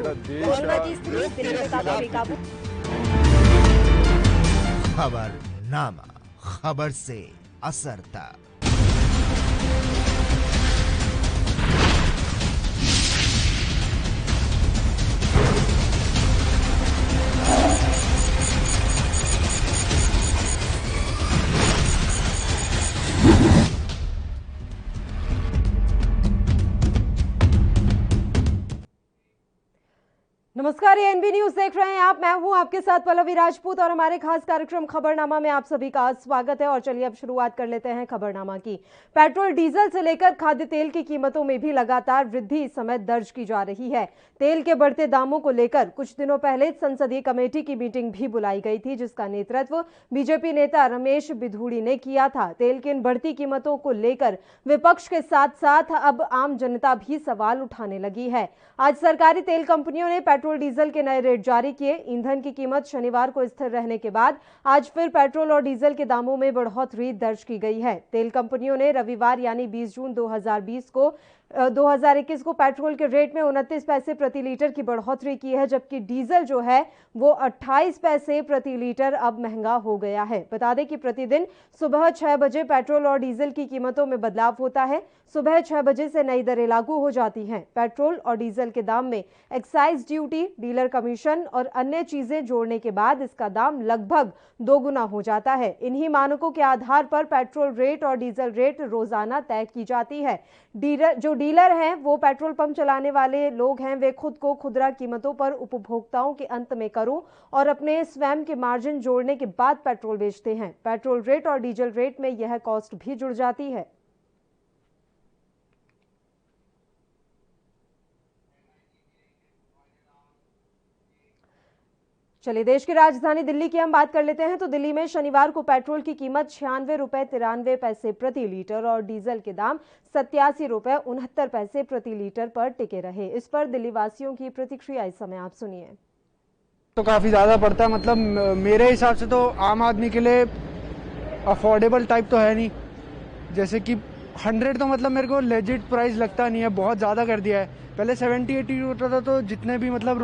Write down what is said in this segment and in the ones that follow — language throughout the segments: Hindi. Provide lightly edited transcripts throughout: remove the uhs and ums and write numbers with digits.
कोरोना की स्थिति दिल्ली में काफी बेकाबू। खबरनामा, खबर से असर तक। नमस्कार, ये एनबी न्यूज देख रहे हैं आप। मैं हूं आपके साथ पल्लवी राजपूत और हमारे खास कार्यक्रम खबरनामा में आप सभी का स्वागत है। और चलिए अब शुरुआत कर लेते हैं खबरनामा की। पेट्रोल डीजल से लेकर खाद्य तेल की कीमतों में भी लगातार वृद्धि इस समय दर्ज की जा रही है। तेल के बढ़ते दामों को लेकर कुछ दिनों पहले संसदीय कमेटी की मीटिंग भी बुलाई गई थी, जिसका नेतृत्व बीजेपी नेता रमेश बिधूड़ी ने किया था। तेल की इन बढ़ती कीमतों को लेकर विपक्ष के साथ साथ अब आम जनता भी सवाल उठाने लगी है। आज सरकारी तेल कंपनियों ने पेट्रोल डीजल के नए रेट जारी किए। ईंधन की कीमत शनिवार को स्थिर रहने के बाद आज फिर पेट्रोल और डीजल के दामों में बढ़ोतरी दर्ज की गई है। तेल कंपनियों ने रविवार यानी 20 जून 2021 को पेट्रोल के रेट में 29 पैसे प्रति लीटर की बढ़ोतरी की है, जबकि डीजल जो है वो 28 पैसे प्रति लीटर अब महंगा हो गया है। बता दें कि प्रतिदिन सुबह 6 बजे पेट्रोल और डीजल की कीमतों में बदलाव होता है। सुबह 6 बजे से नई दरें लागू हो जाती हैं। पेट्रोल और डीजल के दाम में एक्साइज ड्यूटी, डीलर कमीशन और अन्य चीजें जोड़ने के बाद इसका दाम लगभग दोगुना हो जाता है। इन्हीं मानकों के आधार पर पेट्रोल रेट और डीजल रेट रोजाना तय की जाती है। डीलर हैं वो पेट्रोल पंप चलाने वाले लोग हैं, वे खुद को खुदरा कीमतों पर उपभोक्ताओं के अंत में करो और अपने स्वयं के मार्जिन जोड़ने के बाद पेट्रोल बेचते हैं। पेट्रोल रेट और डीजल रेट में यह कॉस्ट भी जुड़ जाती है। चलिए देश की राजधानी दिल्ली की हम बात कर लेते हैं। तो दिल्ली में शनिवार को पेट्रोल की कीमत 96 रुपए 93 पैसे प्रति लीटर और डीजल के दाम 87 रुपए 69 पैसे प्रति लीटर पर टिके रहे। इस पर दिल्ली वासियों की प्रतिक्रिया इस समय आप सुनिए। तो काफ़ी ज़्यादा पड़ता है, मतलब मेरे हिसाब से तो आम आदमी के लिए अफोर्डेबल टाइप तो है नहीं। जैसे कि 100 तो मतलब मेरे को लेजिट प्राइस लगता नहीं है, बहुत ज़्यादा कर दिया है। पहले 70-80 होता था, तो जितने भी मतलब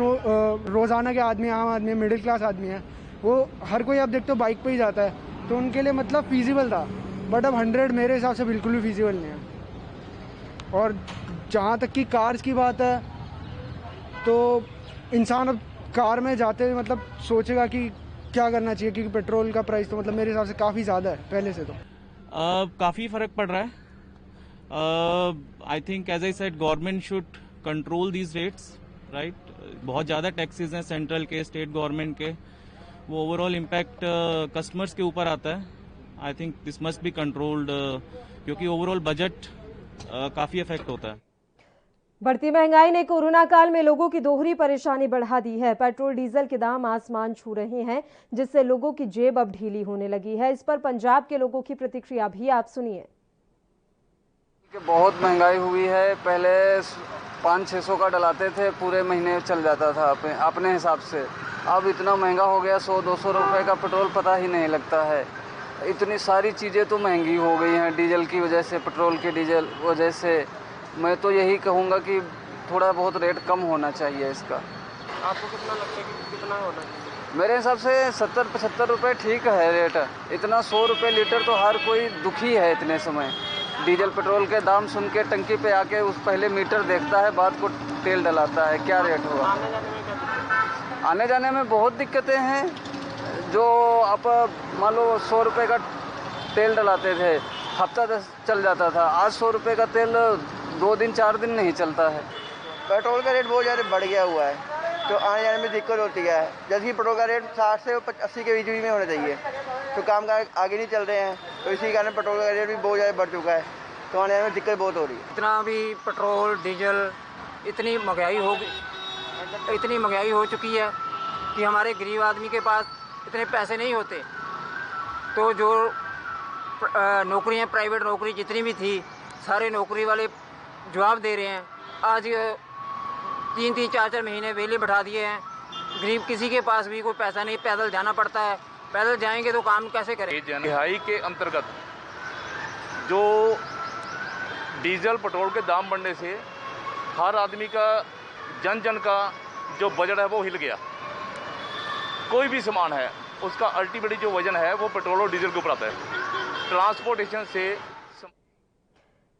रोज़ाना के आदमी, आम आदमी, मिडिल क्लास आदमी है, वो हर कोई आप देखते हो बाइक पे ही जाता है, तो उनके लिए मतलब फीजिबल था। बट अब 100 मेरे हिसाब से बिल्कुल भी फीजिबल नहीं है। और जहाँ तक कि कार्स की बात है, तो इंसान अब कार में जाते हुए मतलब सोचेगा कि क्या करना चाहिए, क्योंकि पेट्रोल का प्राइस तो मतलब मेरे हिसाब से काफ़ी ज़्यादा है पहले से। तो काफ़ी फ़र्क पड़ रहा है। I think as I said government should control these rates, right. बहुत ज़्यादा टैक्सेस हैं सेंट्रल के, स्टेट गवर्नमेंट के, वो ओवरऑल इम्पैक्ट कस्टमर्स के ऊपर आता है। I think this must be controlled, क्योंकि ओवरऑल बजट काफ़ी इफेक्ट होता है। बढ़ती महंगाई ने कोरोना काल में लोगों की दोहरी परेशानी बढ़ा दी है। पेट्रोल डीजल के दाम आसमान छू रहे हैं, जिससे लोगों की जेब अब ढीली होने लगी है। इस पर पंजाब के लोगों की प्रतिक्रिया भी आप सुनिए। बहुत महंगाई हुई है। पहले 500-600 का डलाते थे, पूरे महीने चल जाता था अपने हिसाब से। अब इतना महंगा हो गया, 100-200 रुपए का पेट्रोल पता ही नहीं लगता है। इतनी सारी चीज़ें तो महंगी हो गई हैं डीजल की वजह से, पेट्रोल की डीजल वजह से। मैं तो यही कहूँगा कि थोड़ा बहुत रेट कम होना चाहिए इसका। आपको कितना लगता है कि कितना होना चाहिए? मेरे हिसाब से 70-75 रुपये ठीक है रेट। इतना 100 रुपये लीटर तो हर कोई दुखी है इतने समय। डीजल पेट्रोल के दाम सुन के टंकी पे आके उस पहले मीटर देखता है, बाद को तेल डलाता है, क्या रेट होगा। आने जाने में बहुत दिक्कतें हैं। जो आप मान लो 100 रुपये का तेल डलाते थे, हफ्ता 10 चल जाता था। आज 100 रुपये का तेल 2 दिन 4 दिन नहीं चलता है। पेट्रोल का रेट बहुत ज़्यादा बढ़ गया हुआ है, तो आने जाने में दिक्कत होती है। जैसे कि पेट्रोल का रेट 60 से 80 के बीच में होना चाहिए, तो काम का आगे नहीं चल रहे हैं, तो इसी कारण पेट्रोल का रेट भी बहुत ज़्यादा बढ़ चुका है, तो आने जाने में दिक्कत बहुत हो रही है। इतना भी पेट्रोल डीजल इतनी महंगाई हो चुकी है कि हमारे गरीब आदमी के पास इतने पैसे नहीं होते। तो जो नौकरियां, प्राइवेट नौकरी जितनी भी थी, सारे नौकरी वाले जवाब दे रहे हैं। आज 3-3, 4-4 महीने वेले बैठा दिए हैं। गरीब किसी के पास भी कोई पैसा नहीं, पैदल जाना पड़ता है। पैदल जाएंगे तो काम कैसे करें। रिहाई के अंतर्गत जो डीजल पेट्रोल के दाम बढ़ने से हर आदमी का, जन जन का जो बजट है वो हिल गया। कोई भी सामान है उसका अल्टीमेटली जो वजन है वो पेट्रोल और डीजल के ऊपर आता है। ट्रांसपोर्टेशन से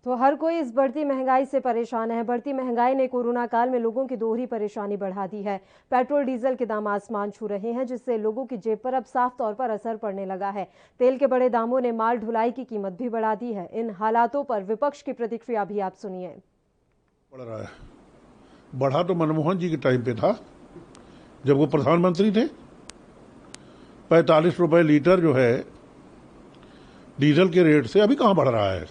तो हर कोई इस बढ़ती महंगाई से परेशान है। बढ़ती महंगाई ने कोरोना काल में लोगों की दोहरी परेशानी बढ़ा दी है। पेट्रोल डीजल के दाम आसमान छू रहे हैं, जिससे लोगों की जेब पर अब साफ तौर पर असर पड़ने लगा है। तेल के बड़े दामों ने माल ढुलाई की कीमत भी बढ़ा दी है। इन हालातों पर विपक्ष की प्रतिक्रिया भी आप सुनिए। बढ़ रहा है, बढ़ा तो मनमोहन जी के टाइम पे था जब वो प्रधानमंत्री थे। 45 रुपए लीटर जो है डीजल के रेट से अभी कहां बढ़ रहा है।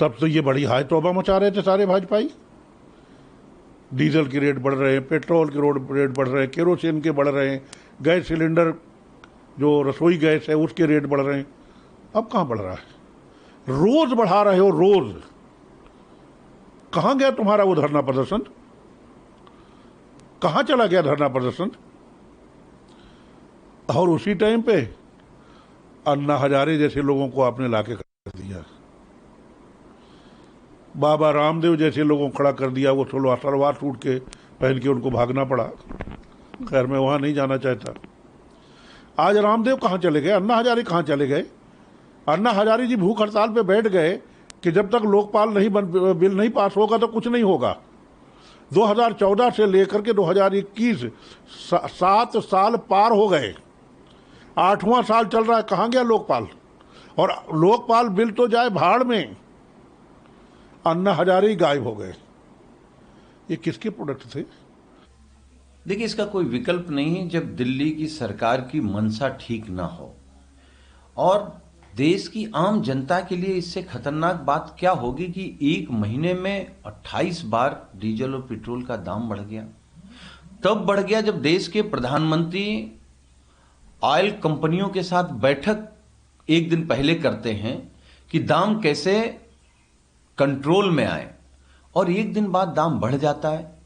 तब तो ये बड़ी हाय तौबा मचा रहे थे सारे भाजपाई। डीजल के रेट बढ़ रहे हैं, पेट्रोल के रेट बढ़ रहे हैं, केरोसिन के बढ़ रहे हैं, गैस सिलेंडर जो रसोई गैस है उसके रेट बढ़ रहे हैं। अब कहां बढ़ रहा है? रोज बढ़ा रहे हो, रोज। कहां गया तुम्हारा वो धरना प्रदर्शन? कहां चला गया धरना प्रदर्शन? और उसी टाइम पे अन्ना हजारे जैसे लोगों को आपने लाके कर दिया, बाबा रामदेव जैसे लोगों को खड़ा कर दिया। वो सलवार सूट के पहन के उनको भागना पड़ा। खैर मैं वहां नहीं जाना चाहता। आज रामदेव कहां चले गए? अन्ना हजारे कहां चले गए? अन्ना हजारे जी भूख हड़ताल पे बैठ गए कि जब तक लोकपाल बिल नहीं पास होगा तो कुछ नहीं होगा। 2014 से लेकर के 2021 7 साल पार हो गए, 8वां साल चल रहा है। कहां गया लोकपाल? और लोकपाल बिल तो जाए भाड़ में, अन्ना हजारे ही गायब हो गए। ये किसके प्रोडक्ट थे? देखिए, इसका कोई विकल्प नहीं है जब दिल्ली की सरकार की मंशा ठीक ना हो। और देश की आम जनता के लिए इससे खतरनाक बात क्या होगी कि एक महीने में 28 बार डीजल और पेट्रोल का दाम बढ़ गया। तब बढ़ गया जब देश के प्रधानमंत्री ऑयल कंपनियों के साथ बैठक एक दिन पहले करते हैं कि दाम कैसे कंट्रोल में आए, और एक दिन बाद दाम बढ़ जाता है।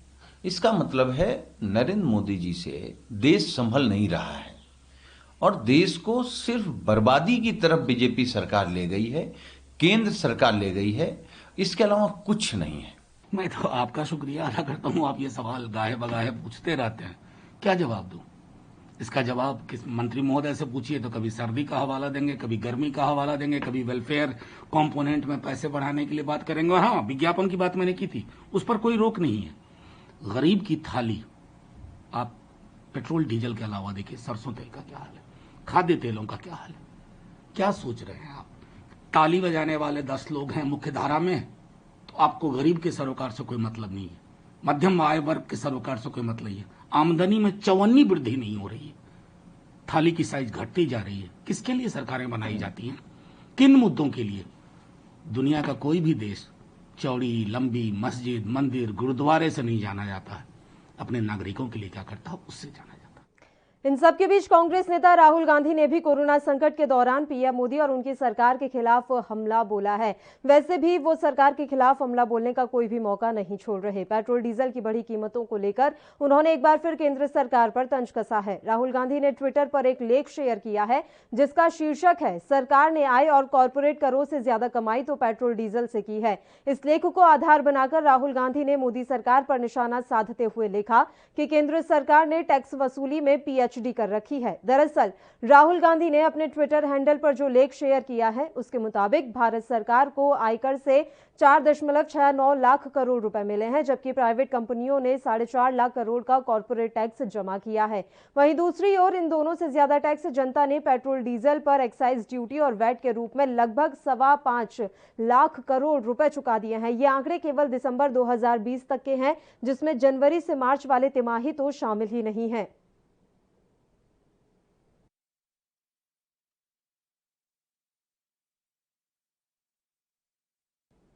इसका मतलब है नरेंद्र मोदी जी से देश संभल नहीं रहा है और देश को सिर्फ बर्बादी की तरफ बीजेपी सरकार ले गई है, केंद्र सरकार ले गई है। इसके अलावा कुछ नहीं है। मैं तो आपका शुक्रिया अदा करता हूं। आप ये सवाल गाहे बगाहे पूछते रहते हैं, क्या जवाब दूं? इसका जवाब किस मंत्री महोदय से पूछिए तो कभी सर्दी का हवाला देंगे, कभी गर्मी का हवाला देंगे, कभी वेलफेयर कंपोनेंट में पैसे बढ़ाने के लिए बात करेंगे। और हाँ, विज्ञापन की बात मैंने की थी, उस पर कोई रोक नहीं है। गरीब की थाली आप पेट्रोल डीजल के अलावा देखिए, सरसों तेल का क्या हाल है, खाद्य तेलों का क्या हाल है। क्या सोच रहे हैं आप? ताली बजाने वाले 10 लोग हैं मुख्य धारा में, तो आपको गरीब के सरोकार से कोई मतलब नहीं है, मध्यम आय वर्ग के सरोकार से कोई मतलब नहीं है। आमदनी में 54 वृद्धि नहीं हो रही है, थाली की साइज घटती जा रही है। किसके लिए सरकारें बनाई जाती हैं? किन मुद्दों के लिए? दुनिया का कोई भी देश चौड़ी लंबी मस्जिद, मंदिर, गुरुद्वारे से नहीं जाना जाता है, अपने नागरिकों के लिए क्या करता है उससे जाना जाता है। इन सबके बीच कांग्रेस नेता राहुल गांधी ने भी कोरोना संकट के दौरान पीएम मोदी और उनकी सरकार के खिलाफ हमला बोला है। वैसे भी वो सरकार के खिलाफ हमला बोलने का कोई भी मौका नहीं छोड़ रहे। पेट्रोल डीजल की बढ़ी कीमतों को लेकर उन्होंने एक बार फिर केंद्र सरकार पर तंज कसा है। राहुल गांधी ने ट्विटर पर एक लेख शेयर किया है जिसका शीर्षक है, सरकार ने आय और कॉर्पोरेट करों से ज्यादा कमाई तो पेट्रोल डीजल से की है। इस लेख को आधार बनाकर राहुल गांधी ने मोदी सरकार पर निशाना साधते हुए लिखा कि केंद्र सरकार ने टैक्स वसूली में पीएचडी कर रखी है। दरअसल राहुल गांधी ने अपने ट्विटर हैंडल पर जो लेख शेयर किया है उसके मुताबिक भारत सरकार को आयकर से 4.69 लाख करोड़ रुपए मिले हैं, जबकि प्राइवेट कंपनियों ने 4.5 लाख करोड़ का कॉर्पोरेट टैक्स जमा किया है। वहीं दूसरी ओर इन दोनों से ज्यादा टैक्स जनता ने पेट्रोल डीजल पर एक्साइज ड्यूटी और वैट के रूप में लगभग 5.25 लाख करोड़ रुपए चुका दिए हैं। ये आंकड़े केवल दिसंबर 2020 तक के हैं, जिसमें जनवरी से मार्च वाले तिमाही तो शामिल ही नहीं है।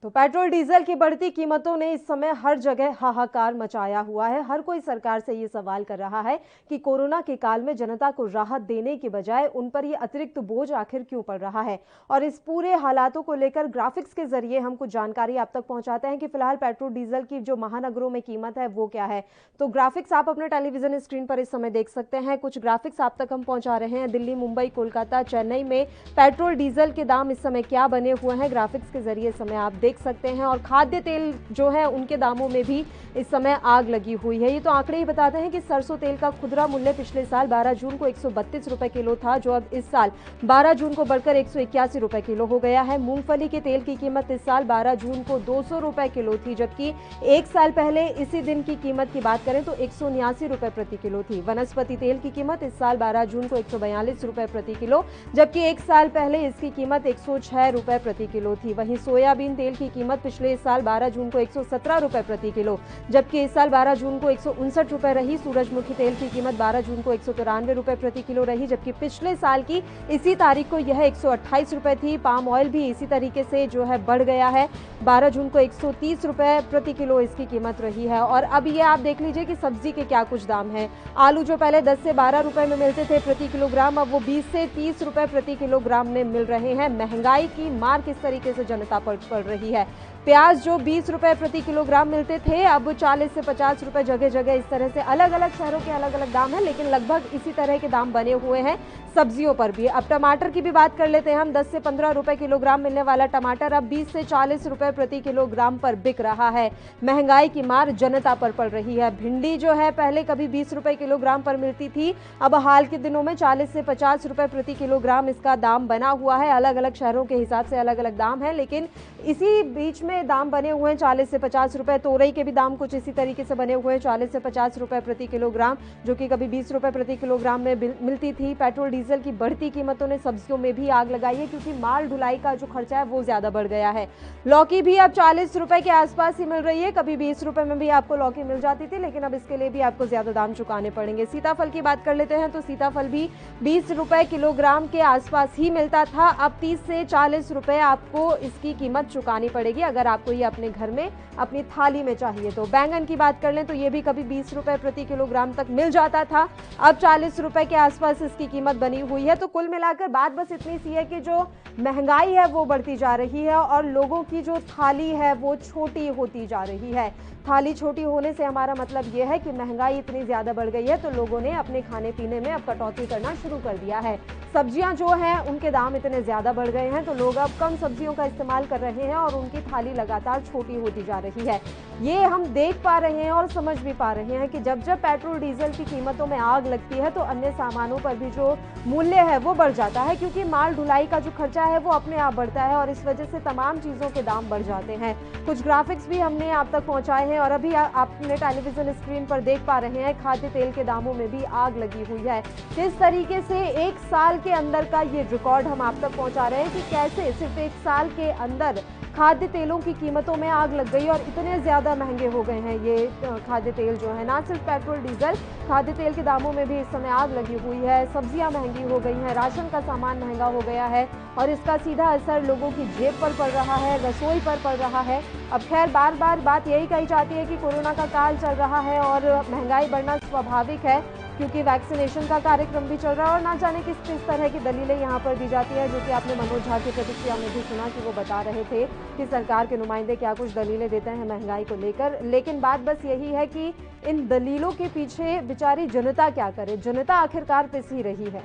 तो पेट्रोल डीजल की बढ़ती कीमतों ने इस समय हर जगह हाहाकार मचाया हुआ है। हर कोई सरकार से ये सवाल कर रहा है कि कोरोना के काल में जनता को राहत देने के बजाय उन पर ये अतिरिक्त बोझ आखिर क्यों पड़ रहा है। और इस पूरे हालातों को लेकर ग्राफिक्स के जरिए हम कुछ जानकारी आप तक पहुंचाते हैं कि फिलहाल पेट्रोल डीजल की जो महानगरों में कीमत है वो क्या है। तो ग्राफिक्स आप अपने टेलीविजन स्क्रीन पर इस समय देख सकते हैं। कुछ ग्राफिक्स आप तक हम पहुंचा रहे हैं। दिल्ली, मुंबई, कोलकाता, चेन्नई में पेट्रोल डीजल के दाम इस समय क्या बने हुए हैं, ग्राफिक्स के जरिए इस समय आप देख देख सकते हैं और खाद्य तेल जो है उनके दामों में भी इस समय आग लगी हुई है। ये तो आंकड़े ही बताते हैं कि सरसों तेल का खुदरा मूल्य पिछले साल 12 जून को 132 रुपए किलो था, जो अब इस साल 12 जून को बढ़कर 181 रुपए किलो हो गया है। मूंगफली के तेल की कीमत इस साल 12 जून को 200 रुपए किलो थी, जबकि एक साल पहले इसी दिन की कीमत की बात करें तो 179 रुपए प्रति किलो थी। वनस्पति तेल की कीमत इस साल 12 जून को 142 रुपए प्रति किलो, जबकि एक साल पहले इसकी कीमत 106 रुपए प्रति किलो थी। वहीं सोयाबीन तेल की कीमत पिछले साल 12 जून को 117 रुपए प्रति किलो, जबकि इस साल 12 जून को 159 रुपए रही। सूरजमुखी तेल की कीमत 12 जून को 193 रुपए प्रति किलो रही, जबकि पिछले साल की इसी तारीख को यह 128 रुपए थी। पाम ऑयल भी इसी तरीके से जो है बढ़ गया है, 12 जून को 130 रुपए प्रति किलो इसकी कीमत रही है। और अब ये आप देख लीजिए कि सब्जी के क्या कुछ दाम है। आलू जो पहले 10 से 12 रुपए में मिलते थे प्रति किलोग्राम, अब वो 20 से 30 रुपए प्रति किलोग्राम में मिल रहे हैं। महंगाई की मार किस तरीके से जनता पर पड़ रही है। प्याज जो 20 रुपए प्रति किलोग्राम मिलते थे, अब 40 से 50 रुपए जगह जगह इस तरह से अलग अलग शहरों के अलग अलग दाम हैं, लेकिन लगभग इसी तरह के दाम बने हुए हैं सब्जियों पर भी। अब टमाटर की भी बात कर लेते हैं हम। 10 से 15 रुपए किलोग्राम मिलने वाला टमाटर अब 20 से 40 रुपए प्रति किलोग्राम पर बिक रहा है। महंगाई की मार जनता पर पड़ रही है। भिंडी जो है पहले कभी 20 रुपए किलोग्राम पर मिलती थी, अब हाल के दिनों में 40 से 50 रुपए प्रति किलोग्राम इसका दाम बना हुआ है। अलग अलग शहरों के हिसाब से अलग अलग दाम है, लेकिन इसी बीच में दाम बने हुए हैं 40 से 50 रुपए। तोरई के भी दाम कुछ इसी तरीके से बने हुए हैं, 40 से 50 रुपए प्रति किलोग्राम, जो कि कभी 20 रुपए प्रति किलोग्राम में मिलती थी। पेट्रोल डीजल की बढ़ती कीमतों ने सब्जियों में भी आग लगाई है, क्योंकि माल ढुलाई का जो खर्चा है वो ज्यादा बढ़ गया है। लौकी भी अब 40 रुपए के आसपास ही मिल रही है, कभी 20 रुपए में भी आपको लौकी मिल जाती थी, लेकिन अब इसके लिए भी आपको ज्यादा दाम चुकाने पड़ेंगे। सीताफल की बात कर लेते हैं तो सीताफल भी 20 रुपए किलोग्राम के आसपास ही मिलता था, अब 30 से 40 रुपए आपको इसकी कीमत चुकानी पड़ेगी अगर आपको ये अपने घर में अपनी थाली में चाहिए तो। बैंगन की बात कर लें तो ये भी कभी 20 रुपए प्रति किलोग्राम तक मिल जाता था, अब 40 रुपए के आसपास इसकी कीमत बनी हुई है। तो कुल मिलाकर बात बस इतनी सी है कि जो महंगाई है वो बढ़ती जा रही है और लोगों की जो थाली है वो छोटी होती जा रही है। थाली छोटी होने से हमारा मतलब ये है कि महंगाई इतनी ज्यादा बढ़ गई है, तो लोगों ने अपने खाने पीने में अब कटौती करना शुरू कर दिया है। सब्जियां जो हैं उनके दाम इतने ज्यादा बढ़ गए हैं, तो लोग अब कम सब्जियों का इस्तेमाल कर रहे हैं और उनकी थाली लगातार छोटी होती जा रही है। ये हम देख पा रहे हैं और समझ भी पा रहे हैं कि जब जब पेट्रोल डीजल की कीमतों में आग लगती है तो अन्य सामानों पर भी जो मूल्य है वो बढ़ जाता है, क्योंकि माल ढुलाई का जो खर्चा है वो अपने आप बढ़ता है और इस वजह से तमाम चीजों के दाम बढ़ जाते हैं। कुछ ग्राफिक्स भी हमने आप तक पहुंचाए हैं और अभी आपने टेलीविजन स्क्रीन पर देख पा रहे हैं खाद्य तेल के दामों में भी आग लगी हुई है। किस तरीके से एक साल के अंदर का ये रिकॉर्ड हम आप तक पहुंचा रहे हैं कि कैसे सिर्फ एक साल के अंदर खाद्य तेलों की कीमतों में आग लग गई और इतने ज्यादा महंगे हो गए हैं ये खाद्य तेल जो है। ना सिर्फ पेट्रोल डीजल, खाद्य तेल के दामों में भी इस समय आग लगी हुई है। सब्जियां महंगी हो गई हैं, राशन का सामान महंगा हो गया है और इसका सीधा असर लोगों की जेब पर पड़ रहा है, रसोई पर पड़ रहा है। अब खैर बार बार बात यही कही जाती है कि कोरोना का काल चल रहा है और महंगाई बढ़ना स्वाभाविक है, क्योंकि वैक्सीनेशन का कार्यक्रम भी चल रहा है और ना जाने किस किस तरह की दलीलें यहाँ पर दी जाती है, जो कि आपने मनोज झा की प्रतिक्रिया में भी सुना कि वो बता रहे थे कि सरकार के नुमाइंदे क्या कुछ दलीलें देते हैं महंगाई को लेकर। लेकिन बात बस यही है कि इन दलीलों के पीछे बेचारी जनता क्या करे, जनता आखिरकार पिस ही रही है।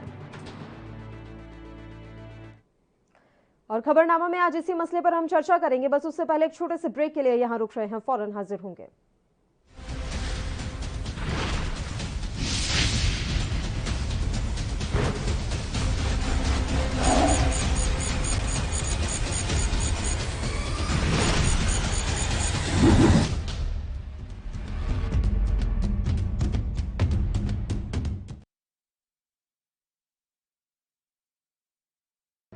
और खबरनामा में आज इसी मसले पर हम चर्चा करेंगे, बस उससे पहले एक छोटे से ब्रेक के लिए यहाँ रुक रहे हैं, फौरन हाजिर होंगे।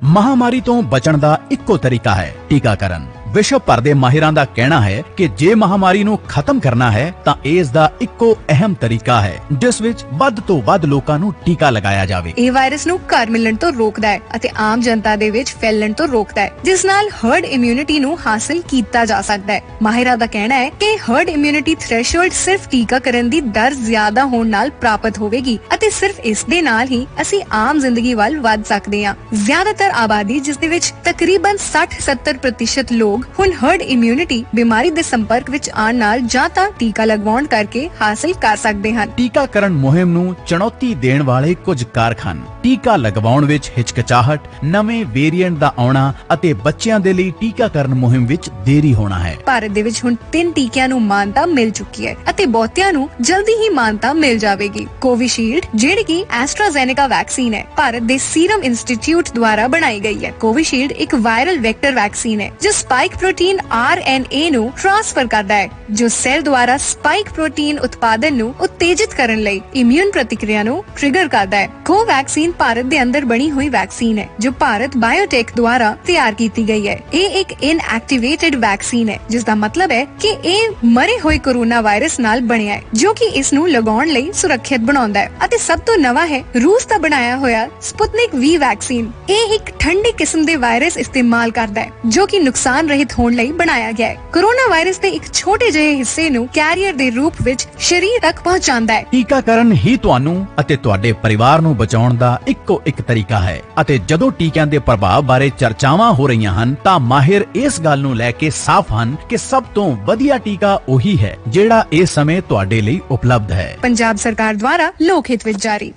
महामारी तो बचण दा इक्को तरीका है टीकाकरण। विश्व भर दे माहिरां दा कहना है कि जे महामारी नूं खत्म करना है तां इस दा इक्को अहम तरीका है जिस विच ਵੱਧ ਤੋਂ ਵੱਧ ਲੋਕਾਂ ਨੂੰ ਟੀਕਾ ਲਗਾਇਆ ਜਾਵੇ। ਇਹ ਵਾਇਰਸ ਨੂੰ ਘਰ ਮਿਲਣ ਤੋਂ ਰੋਕਦਾ ਹੈ ਅਤੇ ਆਮ ਜਨਤਾ ਦੇ ਵਿੱਚ ਫੈਲਣ ਤੋਂ ਰੋਕਦਾ ਹੈ, ਜਿਸ ਨਾਲ ਹਰਡ ਇਮਿਊਨਿਟੀ ਨੂੰ ਹਾਸਲ ਕੀਤਾ ਜਾ ਸਕਦਾ ਹੈ। ਮਾਹਿਰਾਂ ਦਾ ਕਹਿਣਾ ਹੈ ਕਿ ਹਰਡ ਇਮਿਊਨਿਟੀ ਥ੍ਰੈਸ਼ੋਲਡ ਸਿਰਫ ਟੀਕਾਕਰਨ ਦੀ ਦਰ ਜ਼ਿਆਦਾ ਹੋਣ ਨਾਲ ਪ੍ਰਾਪਤ ਹੋਵੇਗੀ ਅਤੇ ਸਿਰਫ ਇਸ ਦੇ ਨਾਲ ਹੀ ਅਸੀਂ ਆਮ ਜ਼ਿੰਦਗੀ ਵੱਲ ਵੱਧ ਸਕਦੇ ਹਾਂ। ਜ਼ਿਆਦਾਤਰ ਆਬਾਦੀ ਜਿਸ ਦੇ ਵਿੱਚ ਤਕਰੀਬਨ 60-70% ਲੋਕ ਲੋਕ ਹੁਣ ਹਰਡ ਇਮਿਊਨਿਟੀ ਬਿਮਾਰੀ ਦੇ ਸੰਪਰਕ ਵਿੱਚ ਆਉਣ ਨਾਲ ਜਾਂ ਤਾਂ ਟੀਕਾ ਲਗਵਾਉਣ ਕਰਕੇ ਹਾਸਲ ਕਰ ਸਕਦੇ ਹਨ। ਟੀਕਾਕਰਨ ਮੁਹਿੰਮ ਨੂੰ ਚੁਣੌਤੀ ਦੇਣ ਵਾਲੇ ਕੁਝ ਕਾਰਕ ਹਨ। ਟੀਕਾ ਲਗਵਾਉਣ ਵਿੱਚ ਹਿਚਕਚਾਹਟ, ਨਵੇਂ ਵੇਰੀਐਂਟ ਦਾ ਆਉਣਾ ਅਤੇ ਬੱਚਿਆਂ ਦੇ ਲਈ ਟੀਕਾਕਰਨ ਮੁਹਿੰਮ ਵਿੱਚ ਦੇਰੀ ਹੋਣਾ ਹੈ। ਭਾਰਤ ਦੇ ਵਿੱਚ ਹੁਣ 3 ਟੀਕਿਆਂ ਨੂੰ ਮਾਨਤਾ ਮਿਲ ਚੁੱਕੀ ਹੈ ਅਤੇ ਬਹੁਤਿਆਂ ਨੂੰ ਜਲਦੀ ਹੀ ਮਾਨਤਾ ਮਿਲ ਜਾਵੇਗੀ। ਕੋਵਿਸ਼ੀਲਡ ਜਿਹੜੀ ਕਿ ਐਸਟਰਾਜ਼ੈਨੇਕਾ ਵੈਕਸੀਨ ਹੈ, ਭਾਰਤ ਦੇ ਸੀਰਮ ਇੰਸਟੀਚਿਊਟ ਦੁਆਰਾ ਬਣਾਈ ਗਈ ਹੈ। ਕੋਵਿਸ਼ੀਲਡ ਇੱਕ ਵਾਇਰਲ ਵੈਕਟਰ ਵੈਕਸੀਨ ਹੈ ਜੋ ਸਪਾइक प्रोटीन RNA ਨੂੰ ਟ੍ਰਾਂਸਫਰ ਕਰਦਾ ਹੈ, ਜੋ ਸੈੱਲ ਦੁਆਰਾ ਸਪਾइक प्रोटीन ਉਤਪਾਦਨ ਨੂੰ ਉਤੇਜਿਤ ਕਰਨ ਲਈ ਇਮਿਊਨ ਪ੍ਰਤੀਕਿਰਿਆ ਨੂੰ ਟ੍ਰਿਗਰ ਕਰਦਾ ਹੈ। ਕੋਵੈਕਸੀਨ ਭਾਰਤ ਦੇ ਅੰਦਰ ਬਣੀ ਹੋਈ ਵੈਕਸੀਨ ਹੈ ਜੋ ਭਾਰਤ ਬਾਇਓਟੈਕ ਦੁਆਰਾ ਤਿਆਰ ਕੀਤੀ ਗਈ ਹੈ। ਇਹ ਇੱਕ ਇਨਐਕਟੀਵੇਟਡ ਵੈਕਸੀਨ ਹੈ, ਜਿਸ ਦਾ ਮਤਲਬ ਹੈ ਕਿ ਇਹ ਮਰੇ ਹੋਏ ਕੋਰੋਨਾ ਵਾਇਰਸ ਨਾਲ ਬਣਿਆ ਹੈ, ਜੋ ਕਿ ਇਸ ਨੂੰ ਲਗਾਉਣ ਲਈ ਸੁਰੱਖਿਅਤ ਬਣਾਉਂਦਾ ਹੈ। ਅਤੇ ਸਭ ਤੋਂ ਨਵਾਂ ਹੈ ਰੂਸ ਦਾ ਬਣਾਇਆ ਹੋਇਆ ਸਪੁਤਨਿਕ V ਵੈਕਸੀਨ। ਇਹ ਇੱਕ ਠੰਡੀ ਕਿਸਮ ਦੇ ਵਾਇਰਸ ਇਸਤੇਮਾਲ ਕਰਦਾ ਹੈ ਜੋ ਕਿ ਨੁਕਸਾਨ ਰਹਿਤ ਹੋਣ ਲਈ ਬਣਾਇਆ ਗਿਆ ਹੈ। ਕੋਰੋਨਾ ਵਾਇਰਸ ਦੇ ਇੱਕ ਛੋਟੇ ਜਿਹੇ ਹਿੱਸੇ ਨੂੰ ਕੈਰੀਅਰ ਦੇ ਰੂਪ ਵਿੱਚ ਸਰੀਰ ਤੱਕ ਪਹੁੰਚਾਉਂਦਾ ਹੈ। ਟੀਕਾਕਰਨ ਹੀ ਤੁਹਾਨੂੰ ਅਤੇ ਤੁਹਾਡੇ ਪਰਿਵਾਰ ਨੂੰ ਬਚਾਉਣ ਦਾ ਇੱਕੋ ਇੱਕ ਤਰੀਕਾ ਹੈ ਅਤੇ ਜਦੋਂ ਟੀਕਿਆਂ ਦੇ ਪ੍ਰਭਾਵ ਬਾਰੇ ਚਰਚਾਵਾਂ ਹੋ ਰਹੀਆਂ ਹਨ ਤਾਂ ਮਾਹਿਰ ਇਸ ਗੱਲ ਨੂੰ ਲੈ ਕੇ ਸਾਫ਼ ਹਨ ਕਿ ਸਭ ਤੋਂ ਵਧੀਆ ਟੀਕਾ ਉਹੀ ਹੈ ਜਿਹੜਾ ਇਸ ਸਮੇਂ ਤੁਹਾਡੇ ਲਈ ਉਪਲਬਧ ਹੈ। ਪੰਜਾਬ ਸਰਕਾਰ ਦੁਆਰਾ ਲੋਕ ਹਿੱਤ ਵਿੱਚ ਜਾਰੀ।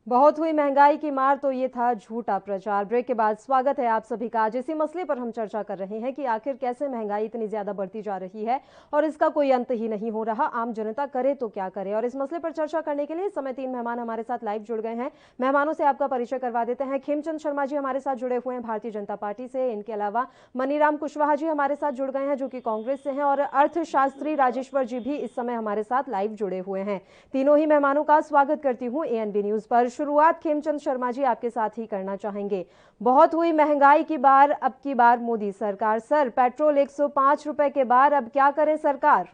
बहुत हुई महंगाई की मार तो ये था झूठा प्रचार। ब्रेक के बाद स्वागत है आप सभी का। आज इसी मसले पर हम चर्चा कर रहे हैं कि आखिर कैसे महंगाई इतनी ज्यादा बढ़ती जा रही है और इसका कोई अंत ही नहीं हो रहा। आम जनता करे तो क्या करे। और इस मसले पर चर्चा करने के लिए इस समय 3 मेहमान हमारे साथ लाइव जुड़ गए हैं। मेहमानों से आपका परिचय करवा देते हैं। खेमचंद शर्मा जी हमारे साथ जुड़े हुए हैं भारतीय जनता पार्टी से। इनके अलावा मनीराम कुशवाहा जी हमारे साथ जुड़ गए हैं जो कि कांग्रेस से हैं और अर्थशास्त्री राजेश्वर जी भी इस समय हमारे साथ लाइव जुड़े हुए हैं। तीनों ही मेहमानों का स्वागत करती हूँ ANB न्यूज पर। शुरुआत खेमचंद शर्मा जी आपके साथ ही करना चाहेंगे। बहुत हुई महंगाई की बार, अब की बार मोदी सरकार। सर, पेट्रोल 105 रुपए के बाद अब क्या करें सरकार?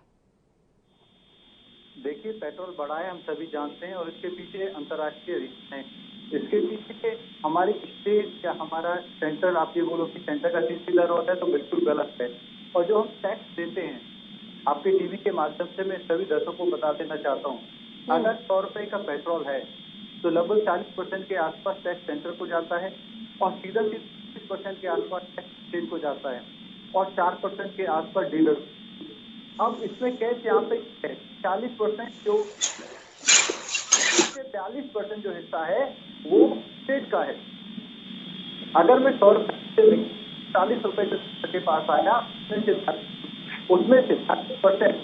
देखिए, पेट्रोल बढ़ा है, हम सभी जानते हैं और इसके पीछे अंतर्राष्ट्रीय रिश्ते हैं। इसके पीछे हमारी स्टेट या हमारा सेंटर, आप ये बोलो कि सेंटर का सीधा रोल है तो बिल्कुल गलत है। और जो हम टैक्स देते हैं आपके टीवी के माध्यम से मैं सभी दर्शकों को बता देना चाहता हूँ, अगर 100 रुपए का पेट्रोल है तो लगभग 40% के आसपास टैक्स सेंटर को जाता है और सीधा 30% के आसपास टैक्स स्टेट को जाता है और 4% के आसपास डीलर। अब इसमें कैश यहाँ पे है 40% जो 42% जो हिस्सा है वो स्टेट का है। अगर मैं 100 रुपए से 40 रुपए के पास आया उसमें से 40%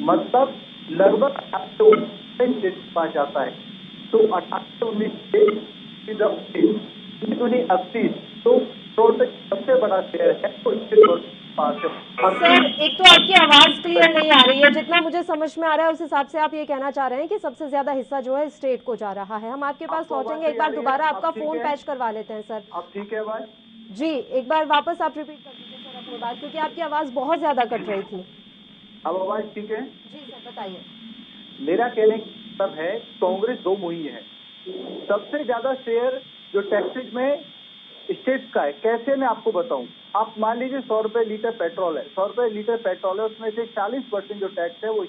मतलब लगभग स्टेट के पास जाता है। तो 18-19 तो सबसे बड़ा शेयर है सर, एक तो आपकी आवाज क्लियर नहीं आ रही है। जितना मुझे समझ में आ रहा है उस हिसाब से आप ये कहना चाह रहे हैं कि सबसे ज्यादा हिस्सा जो है स्टेट को जा रहा है। हम आपके पास पहुंचेंगे, एक बार दोबारा आपका फोन पैच करवा लेते हैं सर। अब ठीक है आवाज जी, एक बार वापस आप रिपीट कर दीजिए सर अपनी बात, क्योंकि आपकी आवाज बहुत ज्यादा कट रही थी। अब आवाज ठीक है? जी सर, बताइए। मेरा कहने का मतलब है कांग्रेस दो मुही है। सबसे ज्यादा शेयर जो टैक्सेज में स्टेट्स का है। कैसे मैं आपको बताऊं, आप मान लीजिए 100 रुपए लीटर पेट्रोल है, 100 रुपए लीटर पेट्रोल है, उसमें से 40% जो टैक्स है वो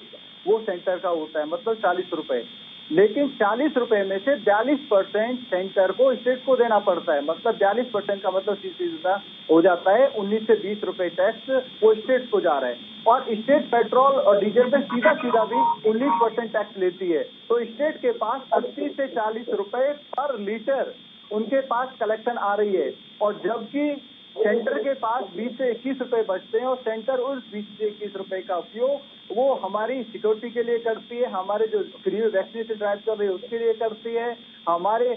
सेंटर का होता है, मतलब 40 रुपए। लेकिन 40 रुपए में से 42% सेंटर को स्टेट को देना पड़ता है, मतलब 42% का मतलब सीधा हो जाता है 19 से 20 रुपए टैक्स वो स्टेट को जा रहा है। और स्टेट पेट्रोल और डीजल पे सीधा भी 19% टैक्स लेती है। तो स्टेट के पास 80 से 40 रुपए पर लीटर उनके पास कलेक्शन आ रही है और जबकि सेंटर के पास 20 से 21 रुपए बचते हैं और सेंटर उस 20 से 21 रुपए का उपयोग वो हमारी सिक्योरिटी के लिए करती है, हमारे जो फ्री वैक्सीनेशन ड्राइव कर रही है उसके लिए करती है, हमारे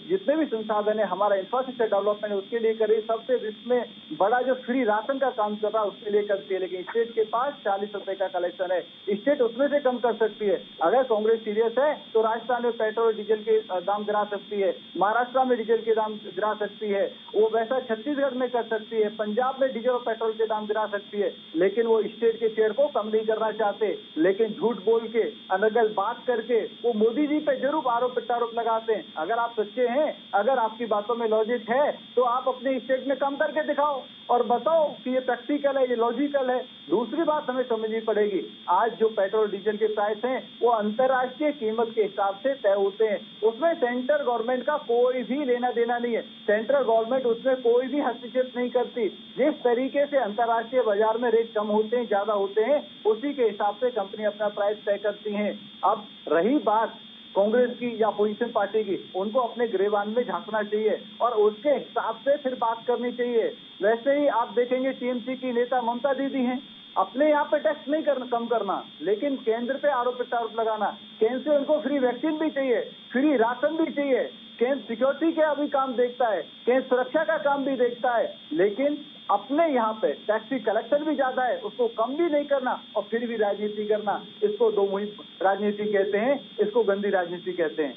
जितने भी संसाधन है, हमारा इंफ्रास्ट्रक्चर डेवलपमेंट है उसके लिए कर रही है, सबसे इसमें बड़ा जो फ्री राशन का काम कर रहा है उसके लिए करती है। लेकिन स्टेट के पास 40 रुपए का कलेक्शन है, स्टेट उसमें से कम कर सकती है। अगर कांग्रेस सीरियस है तो राजस्थान में पेट्रोल डीजल के दाम गिरा सकती है, महाराष्ट्र में डीजल के दाम गिरा सकती है, वो वैसा छत्तीसगढ़ में कर सकती है, पंजाब में डीजल और पेट्रोल के दाम गिरा सकती है, लेकिन वो स्टेट के शेयर को कम नहीं करना चाहते, लेकिन झूठ बोल के, अनर्गल बात करके वो मोदी जी पे जरूर आरोप प्रत्यारोप लगाते हैं। अगर आप सच्चे हैं, अगर आपकी बातों में लॉजिक है, तो आप अपने स्टेट में कम करके दिखाओ और बताओ कि ये प्रैक्टिकल है, ये लॉजिकल है। दूसरी बात हमें समझनी पड़ेगी, आज जो पेट्रोल डीजल के प्राइस हैं वो अंतर्राष्ट्रीय कीमत के हिसाब से तय होते हैं, उसमें सेंट्रल गवर्नमेंट का कोई भी लेना देना नहीं है। सेंट्रल गवर्नमेंट उसमें कोई भी हस्तक्षेप नहीं करती। जिस तरीके से अंतर्राष्ट्रीय बाजार में रेट कम होते हैं, ज्यादा होते हैं, उसी के हिसाब से कंपनी अपना प्राइस तय करती हैं। अब रही बात कांग्रेस की या अपोजिशन पार्टी की, उनको अपने गिरेबान में झांकना चाहिए और उसके हिसाब से फिर बात करनी चाहिए। वैसे ही आप देखेंगे टीएमसी की नेता ममता दीदी हैं, अपने यहाँ पे टैक्स नहीं कम करना, लेकिन केंद्र पे आरोप प्रत्यारोप लगाना। केंद्र से उनको फ्री वैक्सीन भी चाहिए, फ्री राशन भी चाहिए। केंद्र सिक्योरिटी का भी काम देखता है, केंद्र सुरक्षा का काम भी देखता है, लेकिन अपने यहाँ पे टैक्स कलेक्शन भी ज्यादा है, उसको कम भी नहीं करना और फिर भी राजनीति करना। इसको दो मुहिम राजनीति कहते हैं, इसको गंदी राजनीति कहते हैं।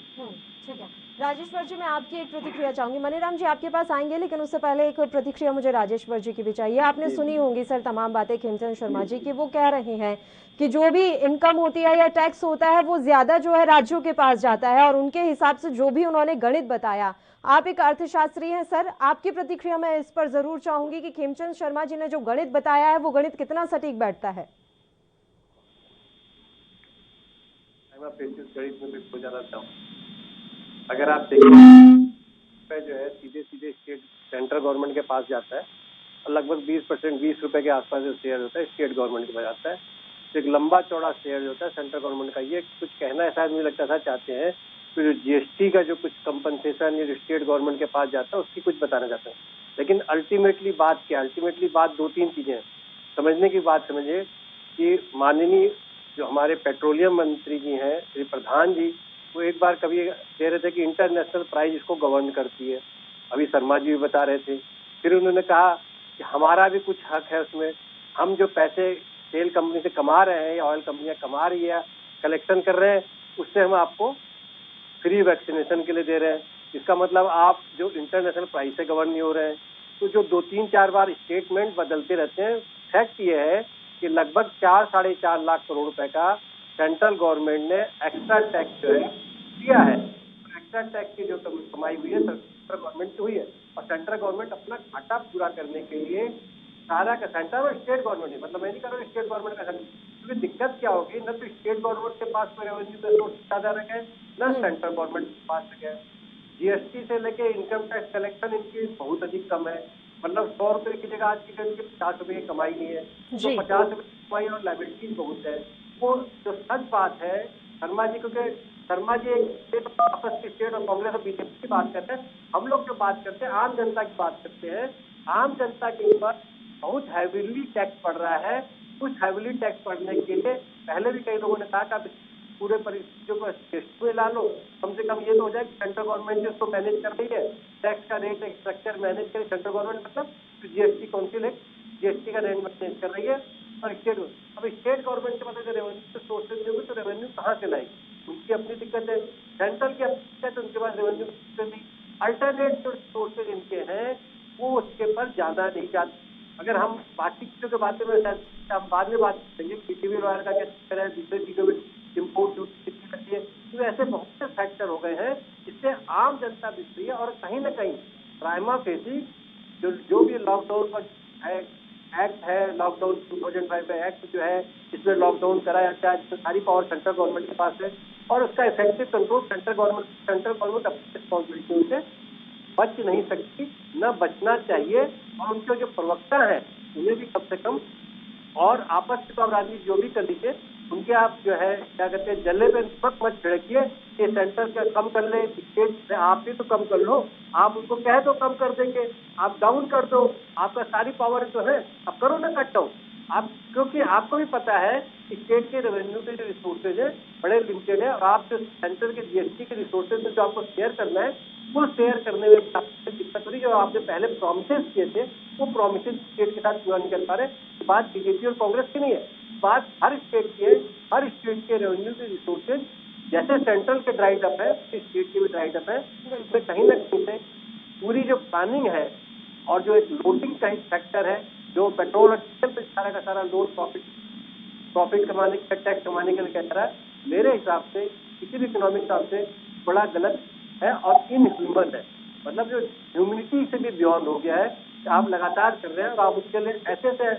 ठीक है राजेश्वर जी, मैं आपकी एक प्रतिक्रिया चाहूंगी। मनीराम जी आपके पास आएंगे, लेकिन उससे पहले एक प्रतिक्रिया मुझे राजेश्वर जी की भी चाहिए। आपने सुनी होंगी सर तमाम बातें खेमचंद शर्मा जी की। वो कह रहे हैं कि जो भी इनकम होती है या टैक्स होता है वो ज्यादा जो है राज्यों के पास जाता है, और उनके हिसाब से जो भी उन्होंने गणित बताया। आप एक अर्थशास्त्री हैं सर, आपकी प्रतिक्रिया मैं इस पर जरूर चाहूंगी कि खेमचंद शर्मा जी ने जो गणित बताया है वो गणित कितना सटीक बैठता है। गणित में खो जाना चाहूँ, अगर आप देखिए जो है सीधे स्टेट सेंट्रल गवर्नमेंट के पास जाता है और लगभग 20% 20 रुपए के आसपास जो शेयर होता है स्टेट गवर्नमेंट के पास जाता है। तो एक लंबा चौड़ा शेयर जो होता है सेंट्रल गवर्नमेंट का। ये कुछ कहना ऐसा मुझे लगता था चाहते हैं कि जो जीएसटी का जो कुछ कंपनसेशन या जो स्टेट गवर्नमेंट के पास जाता है उसकी कुछ बताना चाहते हैं। लेकिन अल्टीमेटली बात क्या, अल्टीमेटली बात 2-3 चीजें समझने की बात समझिए कि माननीय जो हमारे पेट्रोलियम मंत्री जी हैं श्री प्रधान जी, वो एक बार कभी कह रहे थे कि इंटरनेशनल प्राइस इसको गवर्न करती है। अभी शर्मा जी भी बता रहे थे। फिर उन्होंने कहा कि हमारा भी कुछ हक है उसमें, हम जो पैसे तेल कंपनी से कमा रहे हैं या ऑयल कंपनियां कमा रही है, कलेक्शन कर रहे हैं, उससे हम आपको फ्री वैक्सीनेशन के लिए दे रहे हैं। इसका मतलब आप जो इंटरनेशनल प्राइस से गवर्न नहीं हो रहे हैं। तो जो 2-3-4 बार स्टेटमेंट बदलते रहते हैं, फैक्ट ये है कि लगभग 4-4.5 लाख करोड़ रुपए का सेंट्रल गवर्नमेंट ने एक्स्ट्रा टैक्स जो है दिया है। तो एक्स्ट्रा टैक्स की जो कमाई हुई है सेंट्रल गवर्नमेंट की हुई है, और सेंट्रल गवर्नमेंट अपना घाटा पूरा करने के लिए सारा का सेंट्रल और स्टेट गवर्नमेंट, मतलब मैं नहीं कर रहा हूँ स्टेट गवर्नमेंट का, क्योंकि दिक्कत क्या होगी, न तो स्टेट गवर्नमेंट के पास में रेवेन्यू सोर्स ज्यादा रखे, न सेंट्रल गवर्नमेंट के पास रखे। जीएसटी से लेके इनकम टैक्स कलेक्शन इनकी बहुत अधिक कम है, मतलब 100 रुपए की जगह आज की डेट में 50 रुपए की कमाई नहीं है, तो 50 रुपए की कमाई और लाइबिलिटी बहुत है। वो जो सच बात है शर्मा जी, क्योंकि शर्मा जी एक आपस की स्टेट और कांग्रेस और बीजेपी की बात करते हैं, हम लोग जो बात करते हैं आम जनता की बात करते हैं। आम जनता के ऊपर बहुत हैवीली टैक्स पड़ रहा है। कुछ हैवीली टैक्स पड़ने के लिए पहले भी कई लोगों ने कहा कि पूरे परिस्थितियों को टेस्ट में ला लो, कम से कम ये तो हो जाए कि सेंट्रल गवर्नमेंट जो उसको मैनेज कर रही है, टैक्स का रेट स्ट्रक्चर मैनेज करे सेंट्रल गवर्नमेंट, मतलब जीएसटी काउंसिल है, जीएसटी का रेट मैनेज कर रही है। और स्टेट, अब स्टेट गवर्नमेंट के मतलब रेवेन्यू सोर्सेज होगी तो रेवेन्यू कहाँ से लाएगी, उनकी अपनी दिक्कत है। सेंट्रल की अपनी दिक्कत है, उनके पास रेवेन्यू नहीं, अल्टरनेट जो सोर्सेज इनके हैं वो उसके पर ज्यादा नहीं जाते। अगर हम बाकी चीजों के बारे में हम बाद में बात करेंगे, पीटीवी रॉयल का क्या है, दूसरे चीजों में इम्पोर्ट ड्यूटी कितनी करती है, तो ऐसे बहुत से फैक्टर हो गए हैं जिससे आम जनता बिक रही है। और कहीं ना कहीं प्राइमा फेसी जो भी लॉकडाउन का एक्ट है, लॉकडाउन 2005 का एक्ट जो है, इसमें लॉकडाउन कराया जाता है, तो सारी पावर सेंट्रल गवर्नमेंट के पास है और उसका इफेक्टिव कंट्रोल सेंट्रल गवर्नमेंट अपनी रिस्पॉन्सिबिलिटी से बच नहीं सकती, न बचना चाहिए। और उनके जो प्रवक्ता हैं उन्हें भी कम से कम, और आपस में तो आप राजनीति जो भी कर लीजिए, उनके आप जो है क्या कहते हैं जल्ले पे मत छिड़किए कि सेंटर का कम कर ले, स्टेट आप भी तो कम कर लो, आप उनको कह दो कम कर देंगे, आप डाउन कर दो, आपका सारी पावर तो है, अब करो ना कट डाउन आप, क्योंकि आपको भी पता है स्टेट के रेवेन्यू के जो रिसोर्सेज है बड़े लिमिटेड है, और आप जो सेंटर के जीएसटी के रिसोर्सेज जो आपको शेयर करना है वो शेयर करने में दिक्कत हो रही। जो आपने पहले प्रोमिसेस किए थे वो प्रोमिसेस स्टेट के साथ पूरा नहीं कर पा रहे। बात बीजेपी और कांग्रेस की नहीं है, बात हर स्टेट की है। हर स्टेट के रेवेन्यू के रिसोर्सेज जैसे सेंट्रल के ड्राइड अप है, स्टेट के भी ड्राइड अप है, उसमें कहीं ना कहीं से पूरी जो प्लानिंग है और जो एक लोडिंग का फैक्टर है, जो पेट्रोल और डीजल पे सारा का सारा लोड प्रॉफिट प्रॉफिट कमाने का, टैक्स कमाने के लिए कह रहा है, मेरे हिसाब से किसी भी इकोनॉमिक हिसाब से बड़ा गलत है और इनह्यूमन है। मतलब जो ह्यूमनिटी से भी बियॉन्ड हो गया है कि आप लगातार कर रहे हैं और आप उसके लिए ऐसे ऐसे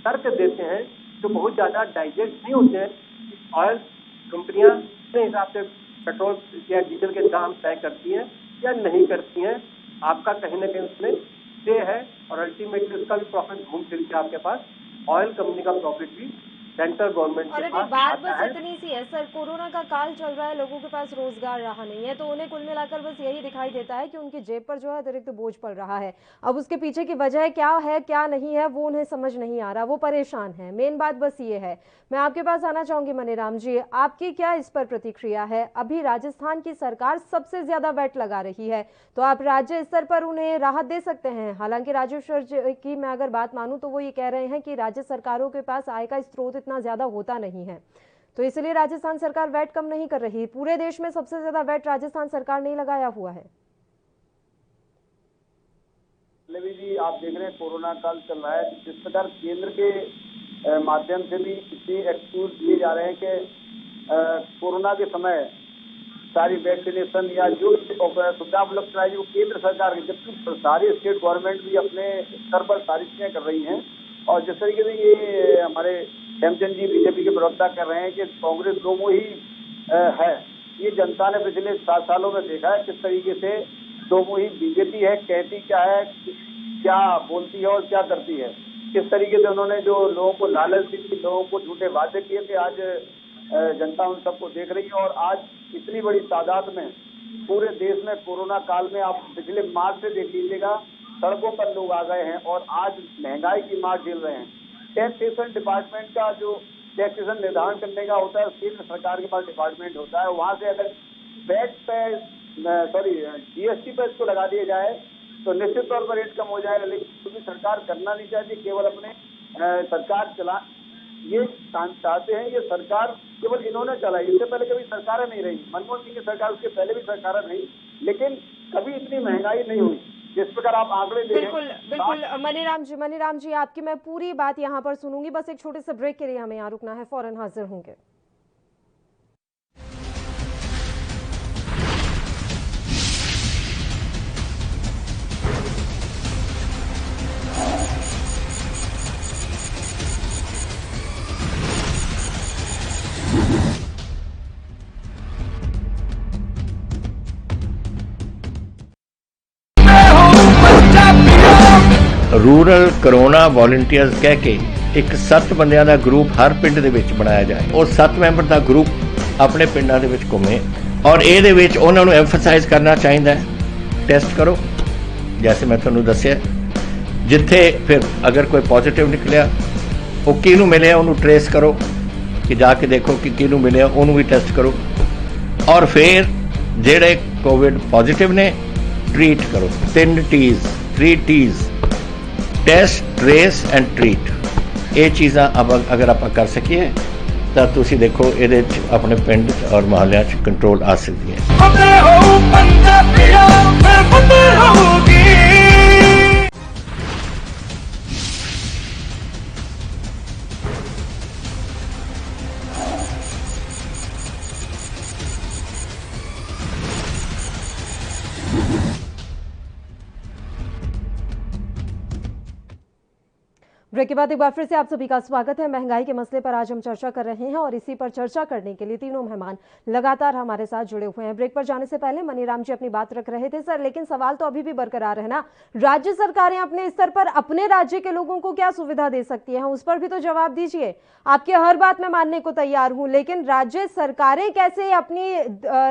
तर्क देते हैं जो बहुत ज्यादा डाइजेस्ट नहीं होते हैं। ऑयल कंपनियां अपने हिसाब से पेट्रोल या डीजल के दाम तय करती हैं या नहीं करती हैं, आपका कहीं ना कहीं उसमें से है और अल्टीमेटली उसका भी प्रॉफिट घूम फिर के आपके पास ऑयल कंपनी का प्रॉफिट भी सेंट्रल गवर्नमेंट और के अभी पास बात आता बस है। इतनी सी है सर, कोरोना का काल चल रहा है, लोगों के पास रोजगार रहा नहीं है, तो उन्हें कुल मिलाकर बस यही दिखाई देता है कि उनकी जेब पर जो है अतिरिक्त बोझ पड़ रहा है। अब उसके पीछे की वजह क्या है क्या नहीं है वो उन्हें समझ नहीं आ रहा, वो परेशान है। मेन बात बस ये है। मैं आपके पास आना चाहूंगी मनीराम जी, आपकी क्या इस पर प्रतिक्रिया है? अभी राजस्थान की सरकार सबसे ज्यादा वैट लगा रही है, तो आप राज्य स्तर पर उन्हें राहत दे सकते हैं। हालांकि राजेश्वर जी की मैं अगर बात मानूं तो वो ये कह रहे हैं कि राज्य सरकारों के पास आय का स्रोत इतना ज्यादा होता नहीं है, तो इसलिए राजस्थान सरकार वैट कम नहीं कर रही। पूरे देश में सबसे ज्यादा वैट राजस्थान सरकार ने लगाया हुआ है। जी आप देख रहे हैं कोरोना काल चल रहा है, जिस प्रकार केंद्र के माध्यम से भी इतनी एक्सक्यूज दिए जा रहे हैं कि कोरोना के समय सारी वैक्सीनेशन या जो सुविधा उपलब्ध कराई वो केंद्र सरकार की, जबकि सारी स्टेट गवर्नमेंट भी अपने स्तर पर सारी चीजें कर रही हैं। और जिस तरीके से ये हमारे हेमचंद जी बीजेपी के प्रवक्ता कर रहे हैं कि कांग्रेस दोमुही है, ये जनता ने पिछले 7 सालों में देखा है किस तरीके से दोमुही बीजेपी है, कहती क्या है, क्या बोलती है और क्या करती है। किस तरीके से उन्होंने जो लोगों को लालच दी थी, लोगों को झूठे वादे किए थे, आज जनता उन सबको देख रही है। और आज इतनी बड़ी तादाद में पूरे देश में कोरोना काल में आप पिछले मार्च से देख लीजिएगा, सड़कों पर लोग आ गए हैं और आज महंगाई की मार झेल रहे हैं। टैक्सेशन डिपार्टमेंट का जो टैक्सेशन निर्धारण करने का होता है, केंद्र सरकार के पास डिपार्टमेंट होता है, वहां से अगर वैट पे जीएसटी पे इसको लगा दिया जाए तो निश्चित तौर पर रेट कम हो जाएगा। लेकिन क्योंकि सरकार करना नहीं चाहती, केवल अपने सरकार चला ये चाहते हैं, ये सरकार केवल इन्होंने चलाई, इससे पहले कभी सरकारें नहीं रही। मनमोहन सिंह की सरकार, उसके पहले भी सरकारें नहीं, लेकिन कभी इतनी महंगाई नहीं हुई जिस प्रकार आप आंकड़े देखें। बिल्कुल बिल्कुल मनीराम जी आपकी मैं पूरी बात यहाँ पर सुनूंगी, बस एक छोटे से ब्रेक के लिए हमें यहाँ रुकना है, फौरन हाजिर होंगे। रूरल कोरोना वॉलंटियर्स कह के एक 7 ਬੰਦਿਆਂ ਦਾ ਗਰੁੱਪ ਹਰ ਪਿੰਡ ਦੇ ਵਿੱਚ ਬਣਾਇਆ ਜਾਏ ਔਰ 7 ਮੈਂਬਰ ਦਾ ਗਰੁੱਪ ਆਪਣੇ ਪਿੰਡਾਂ ਦੇ ਵਿੱਚ ਘੁੰਮੇ ਔਰ ਇਹਦੇ ਵਿੱਚ ਉਹਨਾਂ ਨੂੰ ਐਮਫਸਾਈਜ਼ ਕਰਨਾ ਚਾਹੀਦਾ ਹੈ ਟੈਸਟ ਕਰੋ ਜੈਸੇ ਮੈਂ ਤੁਹਾਨੂੰ ਦੱਸਿਆ ਜਿੱਥੇ ਫਿਰ ਅਗਰ ਕੋਈ ਪੋਜ਼ਿਟਿਵ ਨਿਕਲਿਆ ਉਹ ਕਿਹਨੂੰ ਮਿਲਿਆ ਉਹਨੂੰ ਟ੍ਰੇਸ ਕਰੋ ਕਿ ਜਾ ਕੇ ਦੇਖੋ ਕਿ ਕਿਹਨੂੰ ਮਿਲਿਆ ਉਹਨੂੰ ਵੀ ਟੈਸਟ ਕਰੋ ਔਰ ਫਿਰ ਜਿਹੜੇ ਕੋਵਿਡ ਪੋਜ਼ਿਟਿਵ ਨੇ ट्रीट करो 3 T's test trace and treat ये चीज़ा अगर आप कर सकिए तो तुसी देखो ये अपने पिंड और मोहल्ले कंट्रोल आ सकती है। ब्रेक के बाद एक बार फिर से आप सभी का स्वागत है। महंगाई के मसले पर आज हम चर्चा कर रहे हैं और इसी पर चर्चा करने के लिए तीनों मेहमान लगातार हमारे साथ जुड़े हुए हैं। ब्रेक पर जाने से पहले मनीराम जी अपनी बात रख रहे थे सर, लेकिन सवाल तो अभी भी बरकरार है ना, राज्य सरकारें अपने स्तर पर अपने राज्य के लोगों को क्या सुविधा दे सकती है, उस पर भी तो जवाब दीजिए। आपके हर बात में मानने को तैयार हूं, लेकिन राज्य सरकारें कैसे अपनी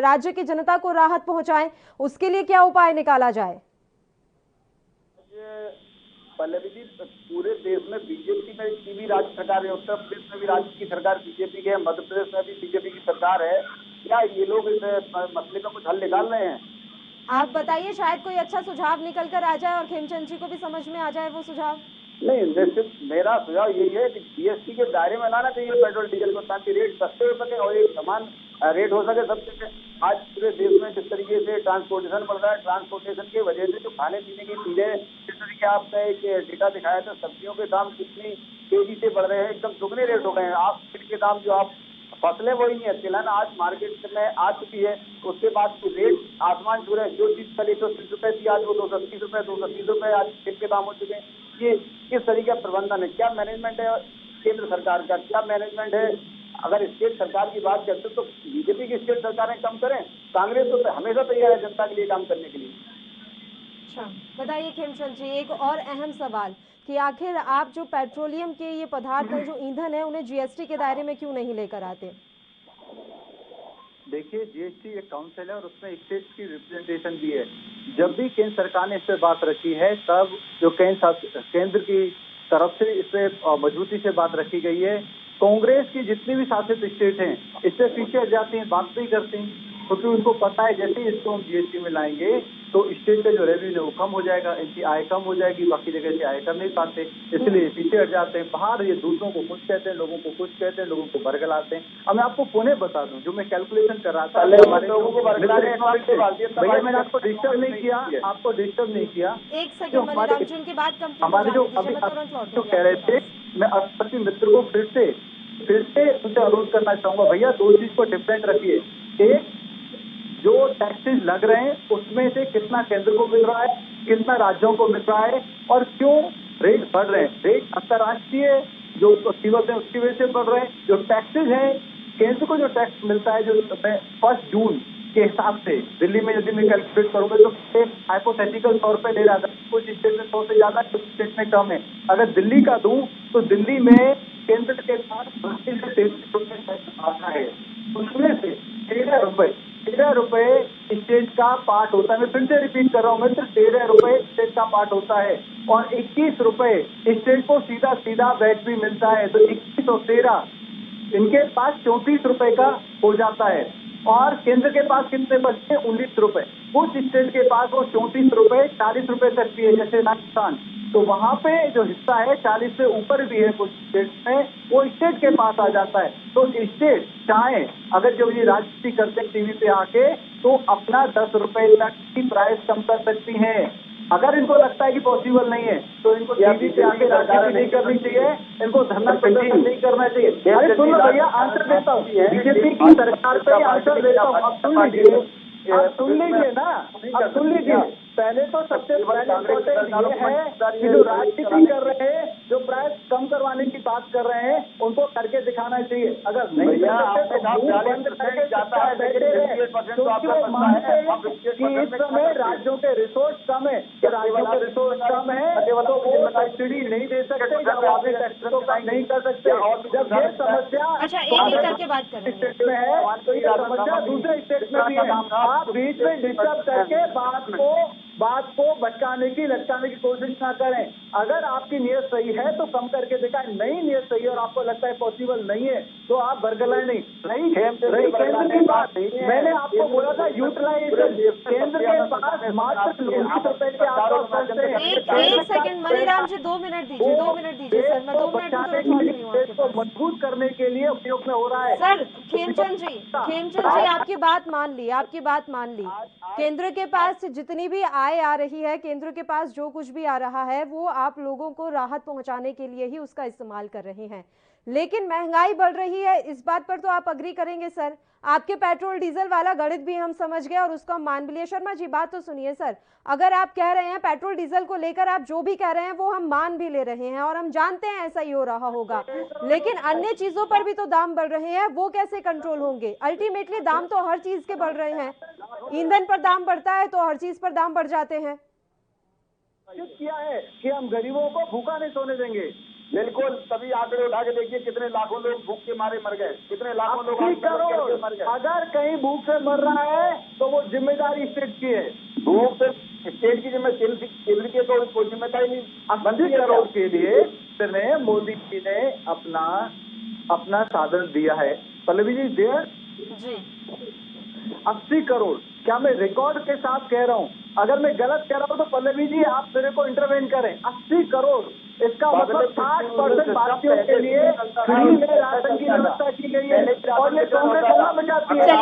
राज्य की जनता को राहत पहुंचाएं, उसके लिए क्या उपाय निकाला जाए? पल्लवी जी, पूरे देश में बीजेपी में की भी राज्य सरकार है, उत्तर प्रदेश में भी राज्य की सरकार बीजेपी की है, मध्य प्रदेश में भी बीजेपी की सरकार है। क्या ये लोग इस मसले का कुछ हल निकाल रहे हैं? आप बताइए, शायद कोई अच्छा सुझाव निकल कर आ जाए और खेमचंद जी को भी समझ में आ जाए वो सुझाव। नहीं, निश्चित मेरा सुझाव यही है कि जीएसटी के दायरे में लाना चाहिए पेट्रोल डीजल को, ताकि रेट सस्ते हो सके और एक समान रेट हो सके सब जगह। आज पूरे देश में जिस तरीके से ट्रांसपोर्टेशन बढ़ रहा है, ट्रांसपोर्टेशन की वजह से जो खाने पीने की चीजें, जिस तरीके आपने एक डेटा दिखाया था, सब्जियों के दाम कितनी तेजी से बढ़ रहे हैं, एकदम दुगने रेट हो गए हैं। आप के दाम जो आप फसलें वही नहीं है, तिलहन आज मार्केट में आ चुकी है, उसके बाद रेट आसमान छू रहे हैं। जो चीज कल 130 रुपए थी आज वो 230 रुपए 230 रुपए आज तेल के दाम हो चुके हैं। ये किस तरीके का प्रबंधन है, क्या मैनेजमेंट है केंद्र सरकार का, क्या मैनेजमेंट है? अगर स्टेट सरकार की बात करते तो बीजेपी की स्टेट सरकारें कम करें, कांग्रेस तो हमेशा तैयार है जनता के लिए काम करने के लिए। अच्छा बताइए खेमचंद जी, एक और अहम सवाल कि आखिर आप जो पेट्रोलियम के ये पदार्थ हैं, जो ईंधन है, उन्हें जीएसटी के दायरे में क्यों नहीं लेकर आते? देखिए, जीएसटी एक काउंसिल है और उसमें स्टेट्स की रिप्रेजेंटेशन भी है। जब भी केंद्र सरकार ने इस पर बात रखी है, तब जो केंद्र की तरफ से इस पर मजबूती से बात रखी गई है। कांग्रेस की जितनी भी शासित स्टेट हैं, इससे पीछे हट जाती हैं, बात नहीं करती, क्योंकि उनको पता है जैसे ही इसको हम जीएसटी में लाएंगे तो स्टेट का जो रेवेन्यू वो कम हो जाएगा, इनकी आय कम हो जाएगी, बाकी जगह से आय कर नहीं पाते, इसलिए पीछे हट जाते हैं। बाहर ये दूसरों को कुछ कहते हैं, लोगों को कुछ कहते हैं, लोगों को बरगलाते हैं। अब मैं आपको पुणे बता दूं, जो मैं कैलकुलेशन कर रहा था, लोगों को भैया मैंने आपको डिस्टर्ब नहीं किया, आपको डिस्टर्ब नहीं किया। एक सेकंड मनीराम जी, उनकी बात हमारे जो अभी जो कह रहे थे, मैं अपने मित्र को फिर से उनसे अनुरोध करना चाहूंगा, भैया दो चीज को डिफरेंट रखिए। एक, जो टैक्सेस लग रहे हैं उसमें से कितना केंद्र को मिल रहा है, कितना राज्यों को मिल रहा है, और क्यों रेट बढ़ रहे हैं। रेट अंतर्राष्ट्रीय जो कीमत है उसकी वजह से बढ़ रहे हैं। जो टैक्सेस हैं, केंद्र को जो टैक्स मिलता है, जो 1 जून के हिसाब से दिल्ली में यदि मैं कैलकुलेट करूंगा तो एक हाइपोथेटिकल 100 रुपए ले रहा था, कुछ स्टेट में 100 से ज्यादा, कुछ स्टेट में कम है। अगर दिल्ली का दूं तो दिल्ली में केंद्र के साथ 32 से 33 रुपए आता है, उसमें से 13 रुपए स्टेट का पार्ट होता है। मैं फिर से रिपीट कर रहा हूँ, मित्र, 13 रुपए स्टेट का पार्ट होता है, और 21 रुपए स्टेट को सीधा सीधा वैट भी मिलता है। तो 21 और 13 इनके पास 34 रुपए का हो जाता है, और केंद्र के पास कितने बचते हैं? 19 रुपए। कुछ स्टेट के पास वो 34 रुपए 40 रुपए तक भी है, जैसे राजस्थान, तो वहां पे जो हिस्सा है 40 से ऊपर भी है कुछ स्टेट में, वो स्टेट के पास आ जाता है। तो स्टेट चाहे अगर जो ये राजनीति करते हैं टीवी पे आके, तो अपना 10 रुपए तक की प्राइस कम कर सकती हैं। अगर इनको लगता है कि पॉसिबल नहीं है तो इनको टीवी पे आके राजनीति नहीं करनी चाहिए, इनको धरना प्रदर्शन नहीं करना चाहिए। अरे सुनो भैया, आंसर देता हूँ, बीजेपी की सरकार पे आंसर देता हूँ, अब सुन लीजिए, अब सुन लीजिए ना, अब सुन लीजिए। पहले तो सबसे पहले ये है कि जो राजनीति कर रहे हैं, जो प्राइस कम करवाने की बात कर रहे हैं, उनको करके दिखाना चाहिए। अगर नहीं कि इस समय राज्यों के रिसोर्स कम है, कि राज्यों के रिसोर्स कम है तो वो सब्सिडी नहीं दे सकते, टैक्स नहीं कर सकते। जब ये समस्या स्टेट में है तो ये समस्या दूसरे स्टेट में भी है। आप बीच में डिस्टर्ब करके बात को भटकाने की लटकाने की कोशिश ना करें। अगर आपकी नियत सही है तो कम करके दिखाएं, नहीं नियत सही है और आपको लगता है पॉसिबल नहीं है तो आप बरगलाएं नहीं। रही केंद्र की बात, मैंने आपको बोला था यूटिलाइजेशन, केंद्र के पास मात्र 19 रुपए के आसपास खर्चे हैं। एक सेकंड मनीराम जी, 2 मिनट दीजिए, 2 मिनट दीजिए सर, मैं 2 मिनट को मजबूत करने के लिए उपयोग में हो रहा है। सर खेमचंद जी आपकी बात मान ली, केंद्र के पास जितनी भी आय आ रही है, केंद्र के पास जो कुछ भी आ रहा है, वो आप लोगों को राहत पहुंचाने के लिए ही उसका इस्तेमाल कर रहे हैं। लेकिन महंगाई बढ़ रही है, इस बात पर तो आप अग्री करेंगे सर। आपके पेट्रोल डीजल वाला गणित भी हम समझ गए और उसको हम मान भी लिए। शर्मा जी बात तो सुनिए सर, अगर आप कह रहे हैं पेट्रोल डीजल को लेकर आप जो भी कह रहे हैं वो हम मान भी ले रहे हैं और हम जानते हैं ऐसा ही हो रहा होगा, लेकिन अन्य चीजों पर भी तो दाम बढ़ रहे हैं, वो कैसे कंट्रोल होंगे? अल्टीमेटली दाम तो हर चीज के बढ़ रहे हैं, ईंधन पर दाम बढ़ता है तो हर चीज पर दाम बढ़ जाते हैं। किया है कि हम गरीबों को भूखा नहीं सोने देंगे। बिल्कुल, तभी आंकड़े उठा के देखिए कितने लाखों लोग भूख के मारे मर गए, कितने लाखों लोग मर गए। अगर कहीं भूख से मर रहा है तो वो जिम्मेदारी स्टेट की है। भूख से स्टेट की जिम्मेदारी, केंद्र की तो कोई जिम्मेदारी नहीं। 80 करोड़ के लिए मोदी जी ने अपना साधन दिया है। पल्लवी जी देर 80 करोड़, क्या मैं रिकॉर्ड के साथ कह रहा हूँ? अगर मैं गलत कह रहा हूँ तो पल्लवी जी आप मेरे को इंटरवेन करें। 80 करोड़ इसका मतलब 60% भारतीयों के लिए फ्री में राशन की व्यवस्था की गई है और ये कांग्रेस हल्ला मचाती है।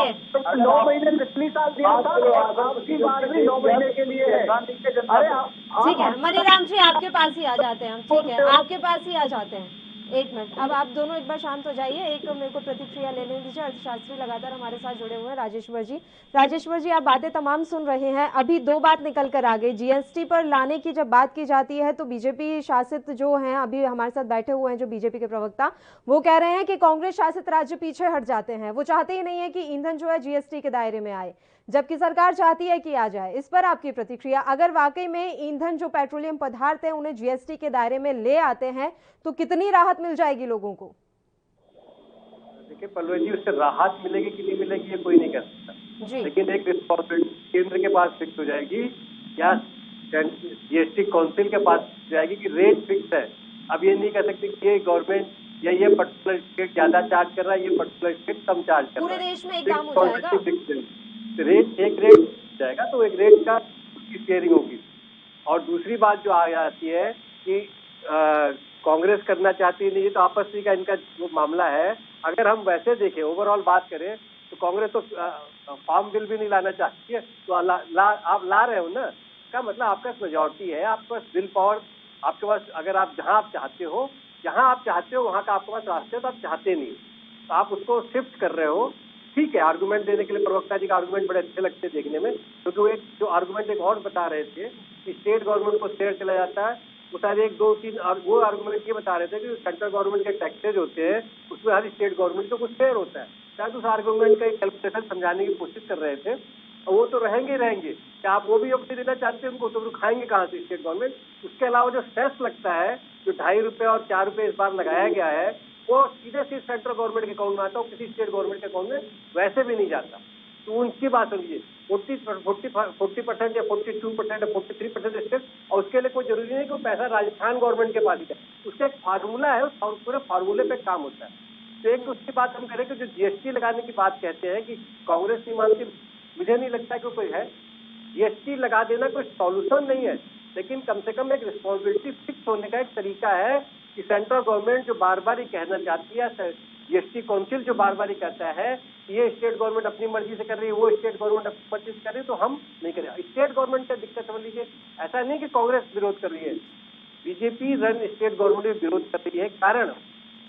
9 महीने पिछली साल दिया था और आपकी बार भी 9 महीने के लिए है। अरे ठीक है मनीराम जी, आपके पास ही आ जाते हैं हम। ठीक है, आपके पास ही आ जाते हैं। एक मिनट, अब आप दोनों एक बार शांत हो जाइए। एक मेरे को प्रतिक्रिया लेने दीजिए। अर्थशास्त्री लगातार हमारे साथ जुड़े हुए हैं, राजेश्वर जी। राजेश्वर जी, आप बातें तमाम सुन रहे हैं। अभी दो बात निकल कर आ गई। जीएसटी पर लाने की जब बात की जाती है तो बीजेपी शासित जो हैं, अभी हमारे साथ बैठे हुए हैं जो बीजेपी के प्रवक्ता, वो कह रहे हैं कि कांग्रेस शासित राज्य पीछे हट जाते हैं। वो चाहते ही नहीं है कि ईंधन जो है जीएसटी के दायरे में आए, जबकि सरकार चाहती है कि आ जाए। इस पर आपकी प्रतिक्रिया, अगर वाकई में ईंधन जो पेट्रोलियम पदार्थ है उन्हें जीएसटी के दायरे में ले आते हैं तो कितनी राहत मिल जाएगी लोगों को? देखिए पल्लवी जी, उससे राहत मिलेगी कि नहीं मिलेगी ये कोई नहीं कह सकता, लेकिन एक रिस्पॉन्सिबिलिटी केंद्र के पास फिक्स हो जाएगी या जीएसटी काउंसिल के पास जाएगी कि रेट फिक्स है। अब ये नहीं कह सकते कि ये गवर्नमेंट या ये पर्टिकुलर स्टेट ज्यादा चार्ज कर रहा है, ये पर्टिकुलर स्टेट कम चार्ज कर रहा है। पूरे देश में एक दाम हो जाएगा, रेट एक रेट जाएगा तो एक रेट का उसकी शेयरिंग होगी। और दूसरी बात जो आ जाती है कि कांग्रेस करना चाहती नहीं, तो आपसी का इनका जो मामला है, अगर हम वैसे देखें ओवरऑल बात करें तो कांग्रेस तो फार्म बिल भी नहीं लाना चाहती है, तो आप ला रहे हो ना, का मतलब आपका मेजॉरिटी है, आपके पास विल पावर आपके पास, अगर आप जहां आप चाहते हो वहां का आपके पास रास्ते, तो आप चाहते नहीं, तो आप उसको शिफ्ट कर रहे हो। ठीक है, आर्गुमेंट देने के लिए प्रवक्ता जी का आर्गुमेंट बड़े अच्छे लगते हैं देखने में, क्योंकि वो एक जो आर्गुमेंट एक और बता रहे थे कि स्टेट गवर्नमेंट को शेयर चला जाता है, वो शायद 1 2 3 और वो आर्गुमेंट ये बता रहे थे कि सेंट्रल गवर्नमेंट के टैक्सेज होते हैं उसमें हर स्टेट गवर्नमेंट को कुछ शेयर होता है। शायद उस आर्गुमेंट का एक कैलकुलेशन समझाने की कोशिश कर रहे थे, और वो तो रहेंगे क्या आप वो भी अपने देना चाहते हैं उनको, तो खाएंगे कहाँ से स्टेट गवर्नमेंट? उसके अलावा जो सेस लगता है, जो 2.5 रुपये और 4 रुपये इस बार लगाया गया है, वो सीधे सेंट्रल गवर्नमेंट के अकाउंट में आता है, किसी स्टेट गवर्नमेंट के अकाउंट में वैसे भी नहीं जाता। तो उनकी बात समझिए, 40% या 42% या 43% स्टेट, और उसके लिए कोई जरूरी नहीं कि वो पैसा राजस्थान गवर्नमेंट के पास ही जाए, उसका एक फार्मूला है, उस पूरे फार्मूले पे काम होता है। तो एक उसकी बात हम करें कि जो जीएसटी लगाने की बात कहते हैं कि कांग्रेस की मानती, मुझे नहीं लगता कि कोई है। जीएसटी लगा देना कोई सॉल्यूशन नहीं है, लेकिन कम से कम एक रिस्पॉन्सिबिलिटी फिक्स होने का एक तरीका है कि सेंट्रल गवर्नमेंट जो बार बार ही कहना चाहती है, जीएसटी काउंसिल जो बार बार ही कहता है ये स्टेट गवर्नमेंट अपनी मर्जी से कर रही है, वो स्टेट गवर्नमेंट अपनी मर्जी से कर रही है, तो हम नहीं करें। स्टेट गवर्नमेंट का दिक्कत समझ लीजिए, ऐसा नहीं कि कांग्रेस विरोध कर रही है, बीजेपी रन स्टेट गवर्नमेंट विरोध कर रही है। कारण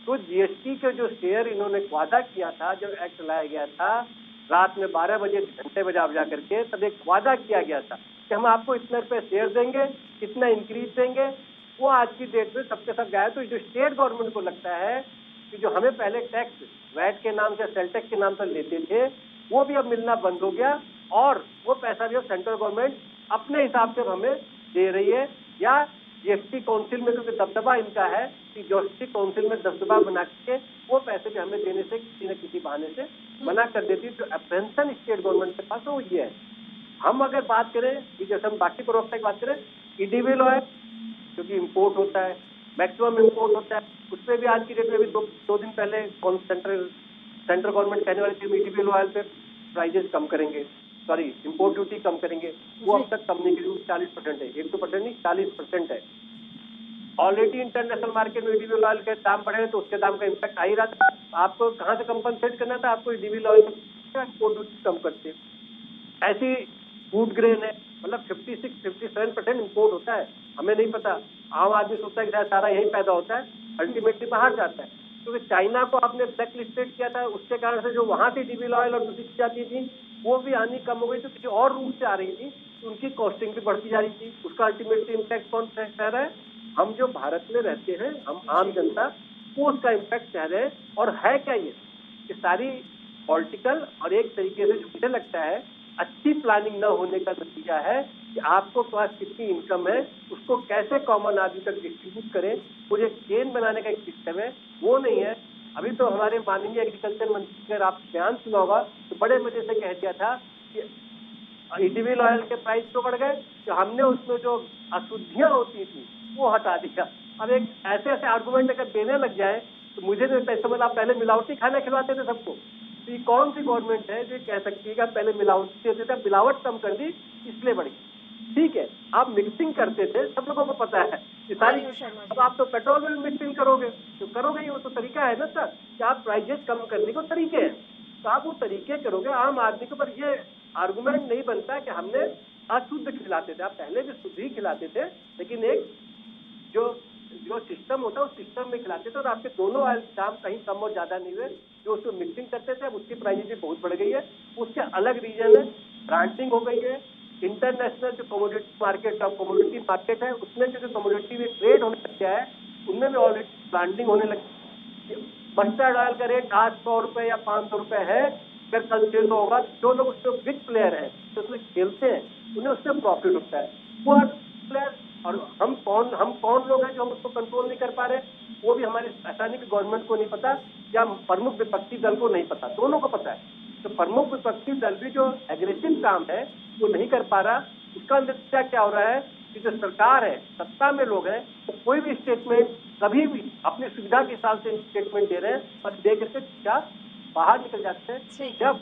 तो जीएसटी के जो शेयर इन्होंने वादा किया था, जब एक्ट लाया गया था, रात में 12 बजे घंटे बजा करके, तब एक वादा किया गया था कि हम आपको इतने रुपए शेयर देंगे, इतना इंक्रीज देंगे, वो आज की डेट में सबके सब गया। तो जो स्टेट गवर्नमेंट को लगता है कि जो हमें पहले टैक्स वैट के नाम से, सेल टैक्स के नाम से लेते थे, वो भी अब मिलना बंद हो गया, और वो पैसा भी सेंट्रल गवर्नमेंट अपने हिसाब से हमें दे रही है, या जीएसटी काउंसिल में क्योंकि दबदबा इनका है कि जीएसटी काउंसिल में दबदबा बना के वो पैसे भी हमें देने से किसी न किसी बहाने से मना कर देती। तो अप्रेंशन स्टेट गवर्नमेंट के पास तो ये है। हम अगर बात करें, जैसे हम बाकी प्रवक्ता की बात करें, ईडीवी ऑयल क्योंकि इम्पोर्ट होता है, मैक्सिमम इम्पोर्ट होता है, उसमें भी आज की डेट में भी दो दिन पहले सेंट्रल गवर्नमेंट कहने वाली थी ईडीवी ऑयल पे प्राइजेस कम करेंगे, सॉरी इम्पोर्ट ड्यूटी कम करेंगे, वो अब तक कम नहीं करी, 40% है, 100% नहीं 40% है। ऑलरेडी इंटरनेशनल मार्केट में ईडीवी ऑयल के दाम बढ़े हैं, तो उसके दाम का इम्पैक्ट आ ही रहा था। आपको कहाँ से कंपनसेट करना था, आपको ईडीवी ऑयल इम्पोर्ट ड्यूटी कम करते। ऐसी फूड ग्रेन है, मतलब 56-57% इम्पोर्ट होता है, हमें नहीं पता, आम आदमी सोचता है कि सारा यही पैदा होता है, अल्टीमेटली बाहर जाता है। क्योंकि चाइना को आपने ब्लैक लिस्टेड किया था, उसके कारण से जो वहां से ईडीवी ऑयल और दूसरी चीजें आती थी वो भी आनी कम हो गई, तो किसी और रूट से आ रही थी, तो उनकी कॉस्टिंग भी बढ़ती जा रही थी। उसका अल्टीमेटली इम्पैक्ट कौन सह रहा है? हम जो भारत में रहते हैं, हम आम जनता, वो उसका इम्पैक्ट सह रहे हैं। और है क्या ये सारी पॉलिटिकल और एक तरीके से जो मुझे लगता है अच्छी प्लानिंग न होने का नतीजा है कि आपको पास कितनी इनकम है, उसको कैसे कॉमन आदमी तक डिस्ट्रीब्यूट करें, मुझे चेन बनाने का एक सिस्टम है, वो नहीं है। अभी तो हमारे माननीय एग्रीकल्चर मंत्री, अगर आप बयान सुना होगा तो बड़े मजे से कह दिया था कि ईडीवी ऑयल के प्राइस तो बढ़ गए, तो हमने उसमें जो अशुद्धियां होती थी वो हटा दिया। अब एक ऐसे ऐसे आर्गूमेंट अगर देने लग जाए तो मुझे नहीं समझ, आप पहले मिलावटी खाना खिलवाते थे सबको, तो ये कौन सी गवर्नमेंट है जो कह सकती है कि पहले मिलावटी देते थे, मिलावट कम कर दी इसलिए बढ़ी। ठीक है, आप मिक्सिंग करते थे, सब लोगों को पता है, ये सारी। अब आप तो पेट्रोल में मिक्सिंग करोगे तो करोगे ही, वो तो तरीका है ना सर कि आप प्राइजेस कम करने को तरीके हैं, तो आप वो तरीके करोगे। आम आदमी के ऊपर ये आर्गुमेंट नहीं बनता कि हमने अशुद्ध खिलाते थे, आप पहले भी शुद्ध ही खिलाते थे, लेकिन एक जो सिस्टम होता है उस सिस्टम में खिलाते थे और आपके दोनों दाम कहीं कम और ज्यादा नहीं हुए। जो उसको मिक्सिंग करते थे अब उसकी प्राइस भी बहुत बढ़ गई है, उसके अलग रीजन है, ब्रांडिंग हो गई है। इंटरनेशनल जो कमोडिटी मार्केट है उसमें जो कमोडिटी में ट्रेड होने लग गया है उनमें भी ऑलरेडी ब्रांडिंग होने लगी। मस्टर्ड ऑयल का रेट आज 100 रुपए या 500 रुपए है, अगर कल 600 होगा। जो लोग उसमें बिग प्लेयर है तो उसमें खेलते हैं उन्हें उससे प्रॉफिट होता है। वो प्लेयर और हम कौन लोग हैं जो हम उसको कंट्रोल नहीं कर पा रहे, वो भी हमारी ऐसा की गवर्नमेंट को नहीं पता या प्रमुख विपक्षी दल को नहीं पता, दोनों को पता है। तो प्रमुख विपक्षी दल भी जो एग्रेसिव काम है वो नहीं कर पा रहा। उसका नतीजा क्या हो रहा है कि जो सरकार है, सत्ता में लोग हैं, तो कोई भी स्टेटमेंट कभी भी अपनी सुविधा के हिसाब से स्टेटमेंट दे रहे हैं और दे करके क्या बाहर निकल जाते हैं। जब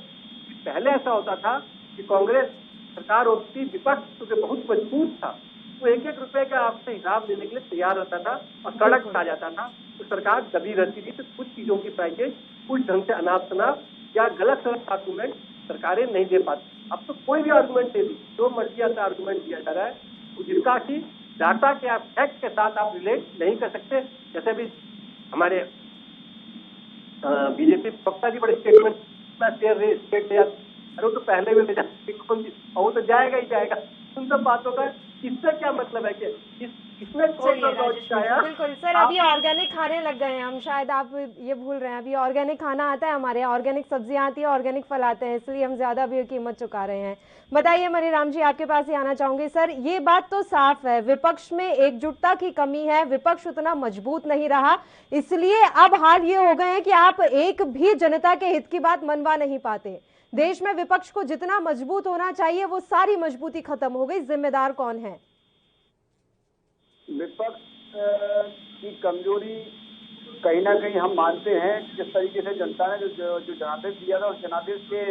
पहले ऐसा होता था कि कांग्रेस सरकार होती, विपक्ष तो बहुत मजबूत था, वो एक रुपए का आपसे हिसाब देने के लिए तैयार रहता था और कड़क आ जाता था, तो सरकार दबी रहती थी। तो कुछ चीजों की प्राइसेज कुछ ढंग से अनाप शनाप या गलत आर्गूमेंट सरकारें नहीं दे पाती। अब तो कोई भी आर्गूमेंट दे दी, जो मर्जी आता आर्गूमेंट दिया जा रहा है जिसका कि डाटा के आप फैक्ट के साथ आप रिलेट नहीं कर सकते। जैसे भी हमारे बीजेपी प्रवक्ता जी बड़े स्टेटमेंट स्टेट अरे वो तो पहले भी ले जाते, वो तो जाएगा ही जाएगा। उन सब बातों का इससे क्या मतलब है कि इसमें कौन सा लॉजिक आया? बिल्कुल सर, अभी ऑर्गेनिक खाने लग गए हैं हम, शायद आप ये भूल रहे हैं। अभी ऑर्गेनिक खाना आता है हमारे यहाँ, ऑर्गेनिक सब्जियां आती है, ऑर्गेनिक फल आते हैं, इसलिए हम ज्यादा भी कीमत चुका रहे हैं। बताइए मनीराम जी, आपके पास ही आना चाहूंगी। सर, ये बात तो साफ है, विपक्ष में एकजुटता की कमी है, विपक्ष उतना मजबूत नहीं रहा, इसलिए अब हाल ये हो गए हैं कि आप एक भी जनता के हित की बात मनवा नहीं पाते। देश में विपक्ष को जितना मजबूत होना चाहिए वो सारी मजबूती खत्म हो गई। जिम्मेदार कौन है? विपक्ष की कमजोरी कहीं ना कहीं हम मानते हैं। जिस तरीके से जनता ने जो जनादेश दिया था उस जनादेश के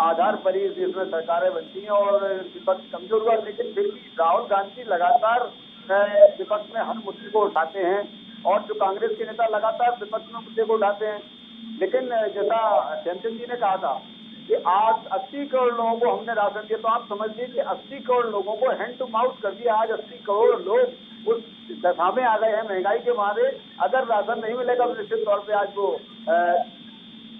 आधार पर ही देश में सरकारें बनती हैं और विपक्ष कमजोर हुआ। लेकिन फिर भी राहुल गांधी लगातार विपक्ष में हर मुद्दे को उठाते हैं और जो कांग्रेस के नेता लगातार विपक्ष में मुद्दे को उठाते हैं। लेकिन जैसा ध्यानचंद जी ने कहा था कि आज 80 करोड़ लोगों को हमने राशन दिया, तो आप समझ लीजिए 80 करोड़ लोगों को हैंड टू माउथ कर दिया। आज 80 करोड़ लोग उस दशा में आ गए हैं महंगाई के मारे। अगर राशन नहीं मिलेगा तो निश्चित तौर पे आज वो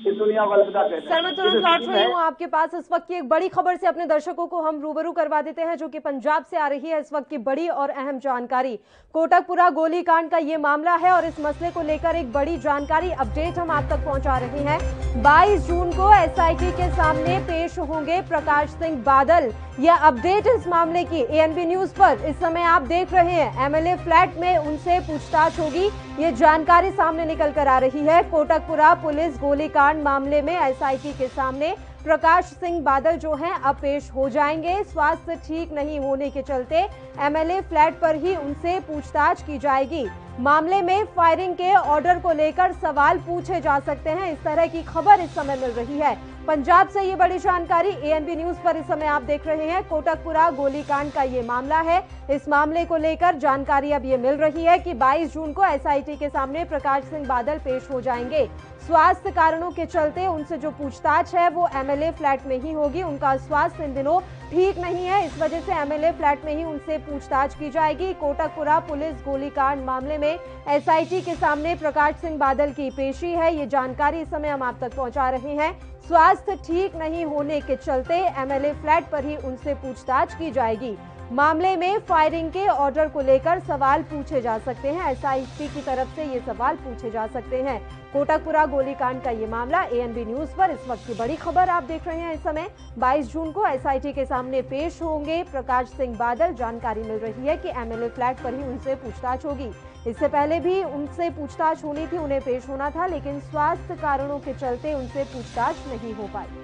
इस दुनिया वाले सर, मैं तुरंत लौट रही हूँ आपके पास। इस वक्त की एक बड़ी खबर से अपने दर्शकों को हम रूबरू करवा देते हैं, जो कि पंजाब से आ रही है। इस वक्त की बड़ी और अहम जानकारी, कोटकपुरा गोलीकांड का ये मामला है और इस मसले को लेकर एक बड़ी जानकारी अपडेट हम आप तक पहुंचा रहे हैं। 22 जून को एसआईटी के सामने पेश होंगे प्रकाश सिंह बादल। यह अपडेट इस मामले की एएनबी न्यूज पर इस समय आप देख रहे हैं। एमएलए फ्लैट में उनसे पूछताछ होगी, ये जानकारी सामने निकल कर आ रही है। कोटकपुरा पुलिस गोलीकांड मामले में एसआईटी के सामने प्रकाश सिंह बादल जो हैं अब पेश हो जाएंगे। स्वास्थ्य ठीक नहीं होने के चलते एमएलए फ्लैट पर ही उनसे पूछताछ की जाएगी। मामले में फायरिंग के ऑर्डर को लेकर सवाल पूछे जा सकते हैं, इस तरह की खबर इस समय मिल रही है। पंजाब से ये बड़ी जानकारी एएनबी न्यूज पर इस समय आप देख रहे हैं। कोटकपुरा गोलीकांड का ये मामला है। इस मामले को लेकर जानकारी अब ये मिल रही है कि 22 जून को एसआईटी के सामने प्रकाश सिंह बादल पेश हो जाएंगे। स्वास्थ्य कारणों के चलते उनसे जो पूछताछ है वो एमएलए फ्लैट में ही होगी। उनका स्वास्थ्य इन दिनों ठीक नहीं है, इस वजह से एमएलए फ्लैट में ही उनसे पूछताछ की जाएगी। कोटकपुरा पुलिस गोलीकांड मामले में एसआईटी के सामने प्रकाश सिंह बादल की पेशी है। ये जानकारी इस समय हम आप तक पहुंचा रहे हैं। स्वास्थ्य ठीक नहीं होने के चलते एमएलए फ्लैट पर ही उनसे पूछताछ की जाएगी। मामले में फायरिंग के ऑर्डर को लेकर सवाल पूछे जा सकते हैं, एसआईटी की तरफ से ये सवाल पूछे जा सकते हैं। कोटकपुरा गोलीकांड का ये मामला एएनबी न्यूज पर इस वक्त की बड़ी खबर आप देख रहे हैं। इस समय 22 जून को एसआईटी के सामने पेश होंगे प्रकाश सिंह बादल। जानकारी मिल रही है कि एमएलए फ्लैट पर ही उनसे पूछताछ होगी। इससे पहले भी उनसे पूछताछ होनी थी, उन्हें पेश होना था, लेकिन स्वास्थ्य कारणों के चलते उनसे पूछताछ नहीं हो पाई।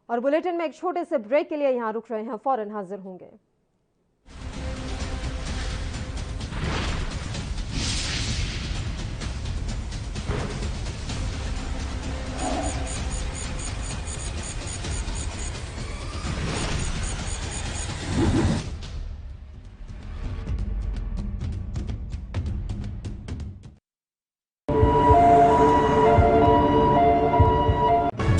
और बुलेटिन में एक छोटे से ब्रेक के लिए यहां रुक रहे हैं, फौरन हाजिर होंगे।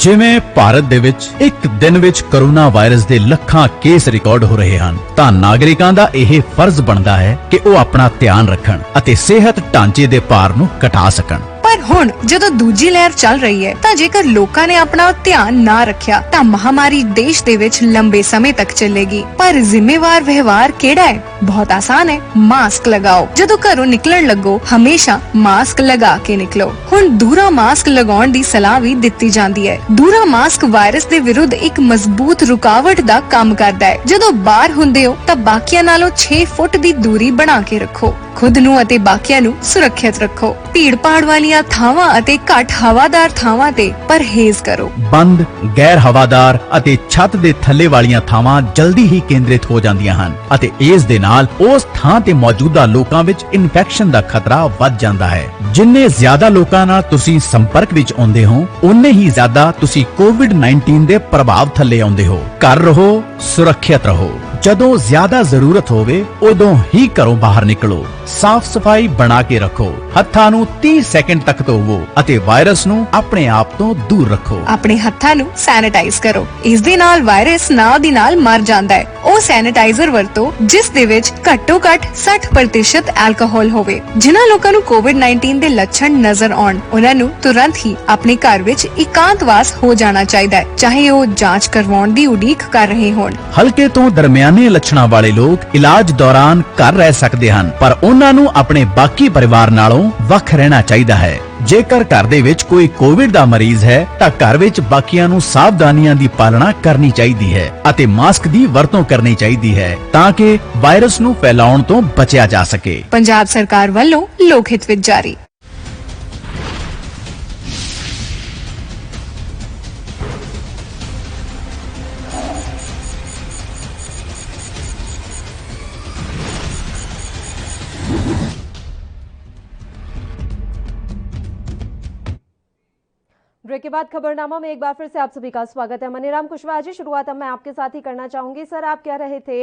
ਜਿਵੇਂ ਭਾਰਤ ਦੇ ਵਿੱਚ ਇੱਕ ਦਿਨ ਵਿੱਚ ਕੋਰੋਨਾ ਵਾਇਰਸ ਦੇ ਲੱਖਾਂ ਕੇਸ ਰਿਕਾਰਡ ਹੋ ਰਹੇ ਹਨ ਤਾਂ ਨਾਗਰਿਕਾਂ ਦਾ ਇਹ ਫਰਜ਼ ਬਣਦਾ ਹੈ ਕਿ ਉਹ ਆਪਣਾ ਧਿਆਨ ਰੱਖਣ ਅਤੇ ਸਿਹਤ ਢਾਂਚੇ ਦੇ ਭਾਰ ਨੂੰ ਘਟਾ ਸਕਣ। ਪਰ ਹੁਣ ਜਦੋਂ ਦੂਜੀ ਲਹਿਰ ਚੱਲ ਰਹੀ ਹੈ ਤਾਂ ਜੇਕਰ ਲੋਕਾਂ ਨੇ ਆਪਣਾ ਧਿਆਨ ਨਾ ਰੱਖਿਆ ਤਾਂ ਮਹਾਮਾਰੀ ਦੇਸ਼ ਦੇ ਵਿੱਚ ਲੰਬੇ ਸਮੇਂ ਤੱਕ ਚੱਲੇਗੀ। ਪਰ ਜ਼ਿੰਮੇਵਾਰ ਵਿਵਹਾਰ ਕਿਹੜਾ ਹੈ? ਬਹੁਤ ਆਸਾਨ ਹੈ, ਮਾਸਕ ਲਗਾਓ। ਜਦੋਂ ਘਰੋਂ ਨਿਕਲਣ ਲੱਗੋ ਹਮੇਸ਼ਾ ਮਾਸਕ ਲਗਾ ਕੇ ਨਿਕਲੋ। ਹੁਣ ਦੂਰਾ ਮਾਸਕ ਲਗਾਉਣ ਦੀ ਸਲਾਹ ਵੀ ਦਿੱਤੀ ਜਾਂਦੀ ਹੈ। ਦੂਰਾ ਮਾਸਕ ਵਾਇਰਸ ਦੇ ਵਿਰੁੱਧ ਇੱਕ ਮਜ਼ਬੂਤ ਰੁਕਾਵਟ ਦਾ ਕੰਮ ਕਰਦਾ ਹੈ। ਜਦੋਂ ਬਾਹਰ ਹੁੰਦੇ ਹੋ ਤਾਂ ਬਾਕੀਆਂ ਨਾਲੋਂ 6 ਫੁੱਟ ਦੀ ਦੂਰੀ ਬਣਾ ਕੇ ਰੱਖੋ। ਖੁਦ ਨੂੰ ਅਤੇ ਬਾਕੀਆਂ ਨੂੰ ਸੁਰੱਖਿਅਤ ਰੱਖੋ। ਭੀੜ ਭਾੜ ਵਾਲੀਆਂ ਥਾਵਾਂ ਅਤੇ ਘੱਟ ਹਵਾਦਾਰ ਥਾਵਾਂ ਤੇ ਪਰਹੇਜ਼ ਕਰੋ। ਬੰਦ, ਗੈਰ ਹਵਾਦਾਰ ਅਤੇ ਛੱਤ ਦੇ ਥੱਲੇ ਵਾਲੀਆਂ ਥਾਵਾਂ ਜਲਦੀ ਹੀ ਕੇਂਦਰਿਤ ਹੋ ਜਾਂਦੀਆਂ ਹਨ ਅਤੇ ਇਸ ਦੇ ਨਾਲ ਉਸ ਥਾਂ ਤੇ ਮੌਜੂਦਾ ਲੋਕਾਂ ਵਿੱਚ ਇਨਫੈਕਸ਼ਨ ਦਾ ਖਤਰਾ ਵੱਧ ਜਾਂਦਾ ਹੈ। ਜਿੰਨੇ ਜ਼ਿਆਦਾ ਲੋਕਾਂ ਨਾਲ ਤੁਸੀਂ ਸੰਪਰਕ ਵਿੱਚ ਆਉਂਦੇ ਹੋ ਉਨੇ ਹੀ ਜ਼ਿਆਦਾ ਤੁਸੀਂ ਕੋਵਿਡ-19 ਦੇ ਪ੍ਰਭਾਵ ਥੱਲੇ ਆਉਂਦੇ ਹੋ। ਘਰ ਰਹੋ, ਸੁਰੱਖਿਅਤ ਰਹੋ। ਜਦੋਂ ਜ਼ਿਆਦਾ ਜ਼ਰੂਰਤ ਹੋਵੇ ਉਦੋਂ ਹੀ ਘਰੋਂ ਬਾਹਰ ਨਿਕਲੋ। ਸਾਫ਼ ਸਫਾਈ ਬਣਾ ਕੇ ਰੱਖੋ। ਹੱਥਾਂ ਨੂੰ 30 ਸੈਕਿੰਡ ਤੱਕ ਧੋਵੋ ਅਤੇ ਵਾਇਰਸ ਨੂੰ ਆਪਣੇ ਆਪ ਤੋਂ ਦੂਰ ਰੱਖੋ। ਆਪਣੇ ਹੱਥਾਂ ਨੂੰ ਸੈਨੀਟਾਈਜ਼ ਕਰੋ। ਇਸ ਦੇ ਨਾਲ ਵਾਇਰਸ ਨਾਲ ਦੀ ਨਾਲ ਮਰ ਜਾਂਦਾ ਹੈ। ਉਹ ਸੈਨੀਟਾਈਜ਼ਰ ਵਰਤੋ ਜਿਸ ਦੇ ਵਿੱਚ ਘੱਟੋ ਘੱਟ 60% ਐਲਕੋਹਲ ਹੋਵੇ। ਜਿਨ੍ਹਾਂ ਲੋਕਾਂ ਨੂੰ ਕੋਵਿਡ-19 ਦੇ ਲੱਛਣ ਨਜ਼ਰ ਆਉਣ ਉਹਨਾਂ ਨੂੰ ਤੁਰੰਤ ਹੀ ਆਪਣੇ ਘਰ ਵਿੱਚ ਇਕਾਂਤਵਾਸ ਹੋ ਜਾਣਾ ਚਾਹੀਦਾ ਹੈ, ਚਾਹੇ ਉਹ ਜਾਂਚ ਕਰਵਾਉਣ ਦੀ ਉਡੀਕ ਕਰ ਰਹੇ ਹੋਣ। ਹਲਕੇ ਤੋਂ ਦਰਮਿਆਨੇ ਲੱਛਣਾਂ ਵਾਲੇ ਲੋਕ ਇਲਾਜ ਦੌਰਾਨ ਘਰ ਰਹਿ ਸਕਦੇ ਹਨ ਪਰ ਉਹਨਾਂ ਨੂੰ ਆਪਣੇ ਬਾਕੀ ਪਰਿਵਾਰ ਨਾਲੋਂ ਵੱਖ ਰਹਿਣਾ ਚਾਹੀਦਾ ਹੈ। ਜੇਕਰ ਘਰ ਦੇ ਵਿੱਚ ਕੋਈ ਕੋਵਿਡ ਦਾ ਮਰੀਜ਼ ਹੈ ਤਾਂ ਘਰ ਵਿੱਚ ਬਾਕੀਆਂ ਨੂੰ ਸਾਵਧਾਨੀਆਂ ਦੀ ਪਾਲਣਾ ਕਰਨੀ ਚਾਹੀਦੀ ਹੈ ਅਤੇ ਮਾਸਕ ਦੀ ਵਰਤੋਂ ਕਰਨੀ ਚਾਹੀਦੀ ਹੈ ਤਾਂ ਕਿ ਵਾਇਰਸ ਨੂੰ ਫੈਲਾਉਣ ਤੋਂ ਬਚਿਆ ਜਾ ਸਕੇ। ਪੰਜਾਬ ਸਰਕਾਰ ਵੱਲੋਂ ਲੋਕ ਹਿੱਤ ਵਿੱਚ ਜਾਰੀ। ब्रेक के बाद खबरनामा में एक बार फिर से आप सभी का स्वागत है। मनीराम कुशवाहा जी, शुरुआत अब मैं आपके साथ ही करना चाहूंगी। सर, आप कह रहे थे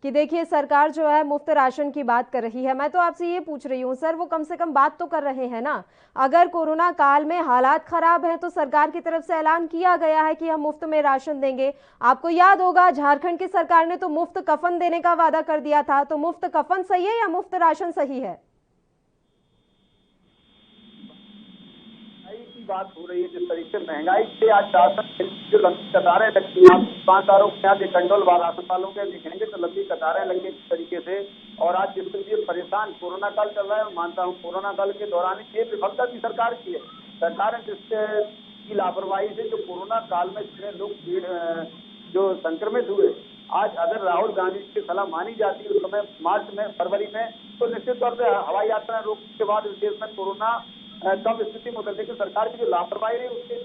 कि देखिए सरकार जो है मुफ्त राशन की बात कर रही है। मैं तो आपसे ये पूछ रही हूँ सर, वो कम से कम बात तो कर रहे हैं ना। अगर कोरोना काल में हालात खराब हैं तो सरकार की तरफ से ऐलान किया गया है कि हम मुफ्त में राशन देंगे। आपको याद होगा झारखंड की सरकार ने तो मुफ्त कफन देने का वादा कर दिया था। तो मुफ्त कफन सही है या मुफ्त राशन सही है? बात हो रही है जिस तरीके से महंगाई से आज राशन जो लंबी कतारें लगती हैं, आप दुकानदारों के यहाँ कंट्रोल राशन वालों के दिखेंगे तो लंबी कतारें लगी इस तरीके से। और आज जिस तरीके परेशान कोरोना काल चल रहा है, मैं मानता हूँ कोरोना काल के दौरान ये विफलता भी सरकार की है। सरकार ने जिसकी लापरवाही से जो कोरोना काल में जितने लोग जो संक्रमित हुए, आज अगर राहुल गांधी की सलाह मानी जाती है उस समय मार्च में फरवरी में, तो निश्चित तौर पर हवाई यात्रा रोकने के बाद इस देश में कोरोना कम स्थिति में उतर। लेकिन सरकार की जो लापरवाही है उसकी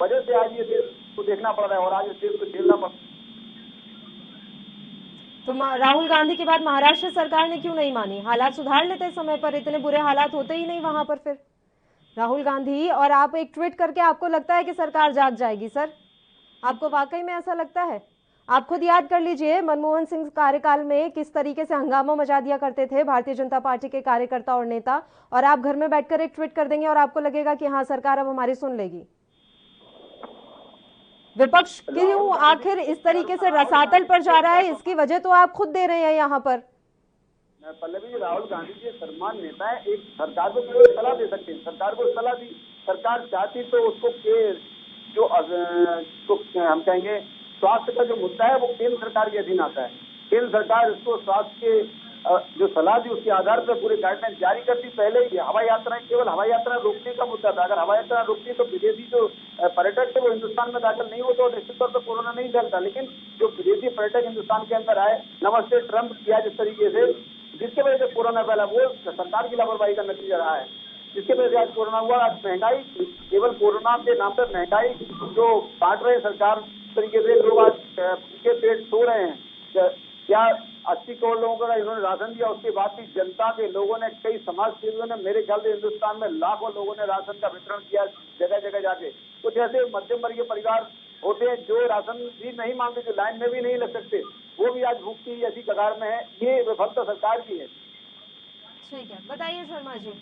वजह से आज ये देश को देखना पड़ रहा है और आज इस देश को झेलना पड़ रहा है। तो राहुल गांधी के बाद महाराष्ट्र सरकार ने क्यों नहीं मानी? हालात सुधार लेते समय पर, इतने बुरे हालात होते ही नहीं वहां पर। फिर राहुल गांधी और आप एक ट्वीट करके आपको लगता है कि सरकार जाग जाएगी? सर, आपको वाकई में ऐसा लगता है? आप खुद याद कर लीजिए मनमोहन सिंह कार्यकाल में किस तरीके से हंगामा मचा दिया करते थे भारतीय जनता पार्टी के कार्यकर्ता और नेता, और आप घर में बैठकर एक ट्वीट कर देंगे और आपको लगेगा कि हाँ सरकार अब हमारी सुन लेगी। विपक्ष क्यों आखिर इस तरीके से रसातल पर जा रहा है? इसकी वजह तो आप खुद दे रहे हैं यहाँ पर। पल्लवी जी, राहुल गांधी जी सम्मान नेता है, एक सरकार को केवल सलाह दे सकते हैं। सरकार को सलाह दी, सरकार चाहती तो उसको जो हम कहेंगे स्वास्थ्य का जो मुद्दा है वो केंद्र सरकार के अधीन आता है। केंद्र सरकार इसको स्वास्थ्य के जो सलाह दी उसके आधार पर पूरे गाइडलाइन जारी करती। पहले ही हवाई यात्राएं, केवल हवाई यात्रा रोकने का मुद्दा था। अगर हवाई यात्रा रोकती तो विदेशी जो पर्यटक थे वो हिंदुस्तान में दाखिल नहीं होते और निश्चित तौर पर कोरोना नहीं फैलता। लेकिन जो विदेशी पर्यटक हिंदुस्तान के अंदर आए, नमस्ते ट्रंप किया जिस तरीके से, जिसके वजह से कोरोना फैला, वो सरकार की लापरवाही का नतीजा रहा है, जिसके वजह से आज कोरोना हुआ। आज महंगाई, केवल कोरोना के नाम पर महंगाई जो बांट रहे सरकार तरीके से, लोग आज के पेट सो रहे हैं। क्या 80 करोड़ लोगों का इन्होंने राशन दिया, उसके बाद भी जनता के लोगों ने, कई समाज सेवियों ने, मेरे ख्याल से हिंदुस्तान में लाखों लोगों ने राशन का वितरण किया जगह जगह जाके। कुछ ऐसे मध्यम वर्गीय परिवार होते हैं जो राशन भी नहीं मांगते, जो लाइन में भी नहीं लग सकते, वो भी आज भूख की ऐसी कगार में है। ये विफलता सरकार की है। ठीक है, बताइए शर्मा जी।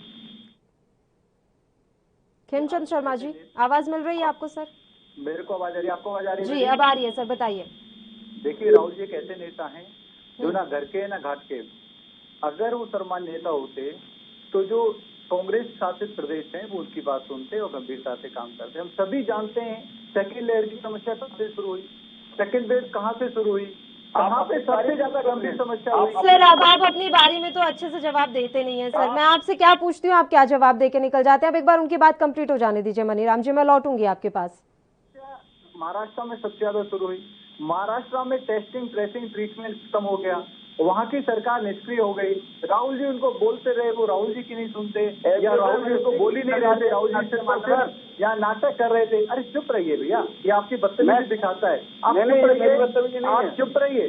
खेमचंद शर्मा जी, आवाज मिल रही है आपको? सर, मेरे को आवाज आ रही है, आपको आवाज आ रही है? जी अब आ रही है सर, बताइए। देखिए राहुल जी एक ऐसे नेता हैं जो ना घर के ना घाट के। अगर वो सर्वमान्य नेता होते तो जो कांग्रेस शासित प्रदेश हैं वो उनकी बात सुनते और गंभीरता से काम करते। हम सभी जानते हैं सेकेंड लहर की समस्या कहाँ से शुरू हुई, सेकेंड वेव कहाँ से शुरू हुई, कहाँ पे सबसे ज्यादा गंभीर समस्या हुई। सर अब आप अपनी बारी में तो अच्छे से जवाब देते नहीं है सर। मैं आपसे क्या पूछती हूँ आप क्या जवाब देके निकल जाते हैं। अब एक बार उनकी बात कंप्लीट हो जाने दीजिए मनीराम जी, मैं लौटूंगी आपके पास। महाराष्ट्र में सबसे ज्यादा शुरू हुई। महाराष्ट्र में टेस्टिंग ट्रेसिंग ट्रीटमेंट खत्म हो गया, वहाँ की सरकार निष्क्रिय हो गई। राहुल जी उनको बोलते रहे, वो राहुल जी की नहीं सुनते, या राहुल जी उनको बोल ही नहीं रहे थे, राहुल जी सिर्फ यहाँ नाटक कर रहे थे। अरे चुप रहिए भैया, ये आपकी बदतमीजी दिखाता है। आप चुप रहिए।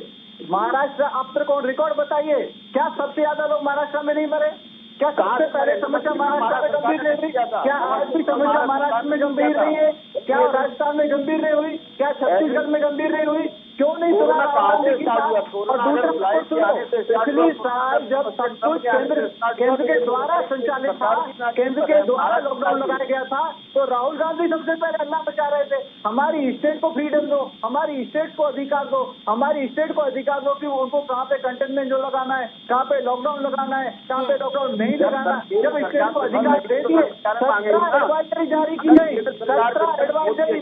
महाराष्ट्र आप तक रिकॉर्ड बताइए, क्या सबसे ज्यादा लोग महाराष्ट्र में नहीं मरे? क्या सबसे पहले समस्या महाराष्ट्र में गंभीर नहीं हुई? क्या आज भी समस्या महाराष्ट्र में गंभीर नहीं है? क्या राजस्थान में गंभीर नहीं हुई? क्या छत्तीसगढ़ में गंभीर नहीं हुई? क्यों नहीं सुना राहुल गांधी की बात? और दूसरा पिछली साल जब सब कुछ केंद्र के द्वारा संचालित था, केंद्र के द्वारा लॉकडाउन लगाया गया था, तो राहुल गांधी सबसे पहले अल्लाह बचा रहे थे। हमारी स्टेट को फ्रीडम दो, हमारी स्टेट को अधिकार दो, हमारी स्टेट को अधिकार दो कि उनको कहाँ पे कंटेनमेंट जो लगाना है, कहाँ पे लॉकडाउन लगाना है, कहाँ पे लॉकडाउन नहीं लगाना। जब स्टेट को अधिकार दे दिए, 17 एडवाइजरी जारी की गई, 17 एडवाइजरी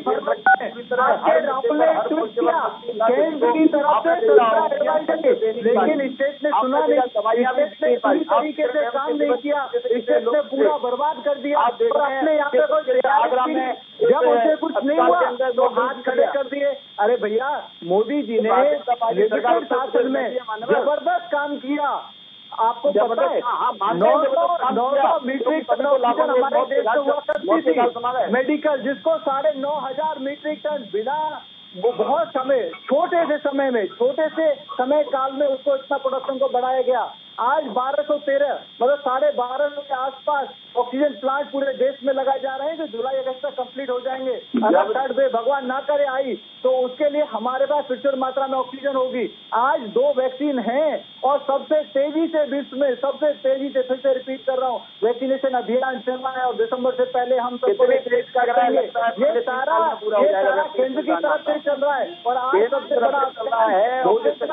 केंद्र की तरफ से, लेकिन स्टेट ने सुना नहीं, स्टेट ने पूरी तरीके से काम नहीं किया, स्टेट ने पूरा बर्बाद कर दिया। और अपने यहाँ पे जब उसे कुछ नहीं हुआ तो हाथ खड़े कर दिए। अरे भैया मोदी जी ने लिमिटेड शासन में जबरदस्त काम किया। आपको पता है 900 मीट्रिक टन ऑक्सीजन हमारे देश में हुआ करती थी मेडिकल, जिसको 9,500 मीट्रिक टन बिना वो बहुत समय छोटे से समय काल में उसको इतना प्रोडक्शन को बढ़ाया गया। आज 1213 मतलब 12.5 के आसपास ऑक्सीजन प्लांट पूरे देश में लगाए जा रहे हैं जो जुलाई अगस्त तक कंप्लीट हो जाएंगे। अगर थर्ड वेव भगवान ना करे आई तो उसके लिए हमारे पास प्रचुर मात्रा में ऑक्सीजन होगी। आज 2 वैक्सीन हैं और सबसे तेजी से विश्व में सबसे तेजी से, फिर से रिपीट कर रहा हूँ, वैक्सीनेशन अभियान चल रहा है और दिसंबर से पहले हम सबको ये सारा केंद्र की तरफ से चल रहा है। और आज सबसे बड़ा है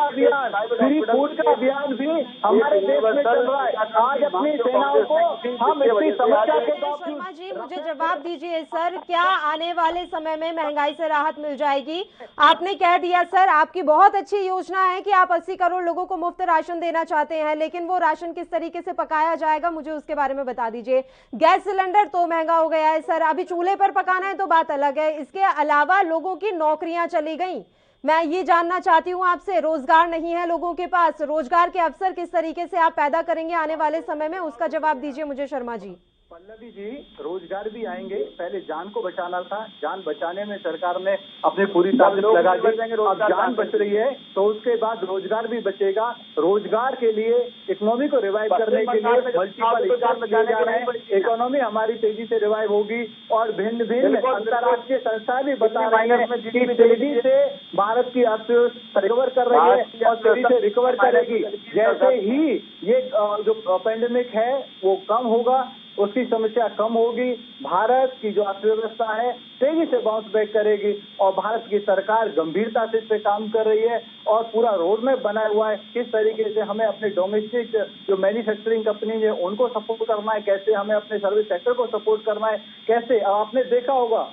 अभियान, फ्री फूड का अभियान भी हमारे देश में चल रहा है। आज अपनी सेनाओं को हम इतनी समस्या के शर्मा जी मुझे जवाब दीजिए सर, क्या आने वाले समय में महंगाई से राहत मिल जाएगी? आपने कह दिया सर आपकी बहुत अच्छी योजना है कि आप 80 करोड़ लोगों को मुफ्त राशन देना चाहते हैं, लेकिन वो राशन किस तरीके से पकाया जाएगा मुझे उसके बारे में बता दीजिए। गैस सिलेंडर तो महंगा हो गया है सर, अभी चूल्हे पर पकाना है तो बात अलग है, इसके अलावा लोगों की नौकरियां चली गई। मैं ये जानना चाहती हूँ आपसे, रोजगार नहीं है लोगों के पास, रोजगार के अवसर किस तरीके से आप पैदा करेंगे आने वाले समय में, उसका जवाब दीजिए मुझे शर्मा जी। पल्लवी जी रोजगार भी आएंगे, पहले जान को बचाना था, जान बचाने में सरकार ने अपनी पूरी ताकत लगा दी, अब जान बच रही है तो उसके बाद रोजगार भी बचेगा। रोजगार के लिए इकोनॉमी को रिवाइव करने के लिए मल्टीपल जा रहे हैं, इकोनॉमी हमारी तेजी से रिवाइव होगी और भिन्न भिन्न अंतर्राष्ट्रीय संस्थाएं भी बता रही है कि तेजी से भारत की अर्थव्यवस्था रिकवर कर रही है और तेजी से रिकवर करेगी। जैसे ही ये जो पेंडेमिक है वो कम होगा, उसकी समस्या कम होगी, भारत की जो अर्थव्यवस्था है तेजी से बाउंस बैक करेगी और भारत की सरकार गंभीरता से इस पे काम कर रही है और पूरा रोड मैप बना हुआ है किस तरीके से हमें अपने डोमेस्टिक जो मैन्युफैक्चरिंग कंपनी है उनको सपोर्ट करना है, कैसे हमें अपने सर्विस सेक्टर को सपोर्ट करना है, कैसे। आपने देखा होगा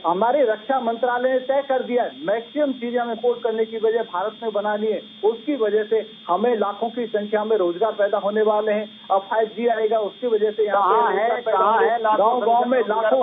हमारे रक्षा मंत्रालय ने तय कर दिया है मैक्सिमम चीजें हमें इम्पोर्ट करने की वजह भारत में बनानी है, उसकी वजह से हमें लाखों की संख्या में रोजगार पैदा होने वाले हैं। अब 5G आएगा उसकी वजह से यहाँ है गाँव में लाखों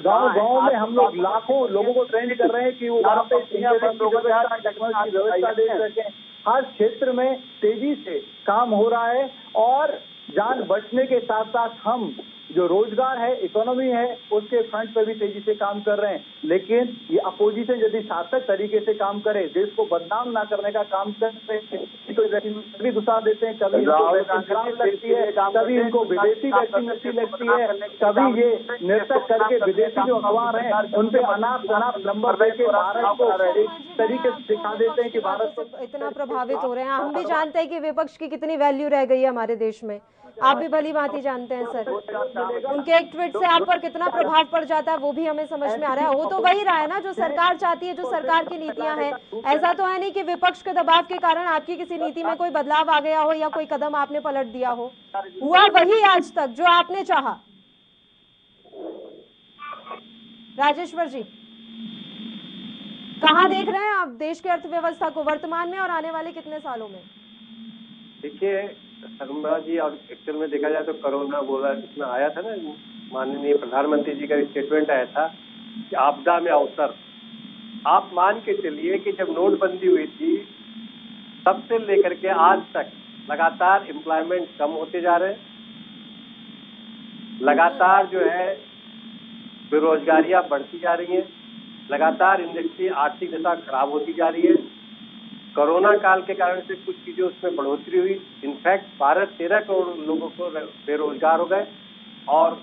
गाँव में हम लोग लाखों लोगों को ट्रेन कर रहे हैं कि वो वहाँ पे टेक्नोलॉजी व्यवस्था दे सकें। हर क्षेत्र में तेजी से काम हो रहा है और जान बचने के साथ साथ हम जो रोजगार है इकोनॉमी है उसके फ्रंट पर भी तेजी से काम कर रहे हैं। लेकिन ये अपोजिशन यदि सार्थक तरीके से काम करे, देश को बदनाम ना करने का काम करते हैं, कभी घुसा देते हैं, कभी लगती है, कभी इनको विदेशी वैक्सीन अच्छी लगती है, कभी ये निर्तक करके विदेशी जो अखबार हैं उन पे अनाप नंबर देके भारत को तरीके से दिखा देते हैं कि भारत को इतना प्रभावित हो रहे हैं। हम भी जानते हैं कि विपक्ष की कितनी वैल्यू रह गई है हमारे देश में, आप भी भली भांति जानते हैं सर। उनके एक ट्वीट से आप पर कितना प्रभाव पड़ जाता है वो भी हमें समझ में आ रहा है। हो तो वही रहा है ना जो सरकार चाहती है, जो सरकार की नीतियां हैं। ऐसा तो है नहीं कि विपक्ष के दबाव के कारण आपकी किसी नीति में कोई बदलाव आ गया हो या कोई कदम आपने पलट दिया हो। हुआ वही आज तक जो आपने चाहा। राजेश्वर जी, कहाँ देख रहे हैं आप देश की अर्थव्यवस्था को वर्तमान में और आने वाले कितने सालों में? देखिए शर्मा जी, और एक्चुअल में देखा जाए तो कोरोना बोला जितना आया था ना, माननीय प्रधानमंत्री जी का स्टेटमेंट आया था कि आपदा में अवसर। आप मान के चलिए कि जब नोटबंदी हुई थी तब से लेकर के आज तक लगातार एम्प्लॉयमेंट कम होते जा रहे हैं, लगातार जो है बेरोजगारियां बढ़ती जा रही हैं, लगातार इंडस्ट्री आर्थिक दशा खराब होती जा रही है। कोरोना काल के कारण से कुछ चीजें उसमें बढ़ोतरी हुई। इनफैक्ट 12-13 करोड़ लोगों को बेरोजगार हो गए। और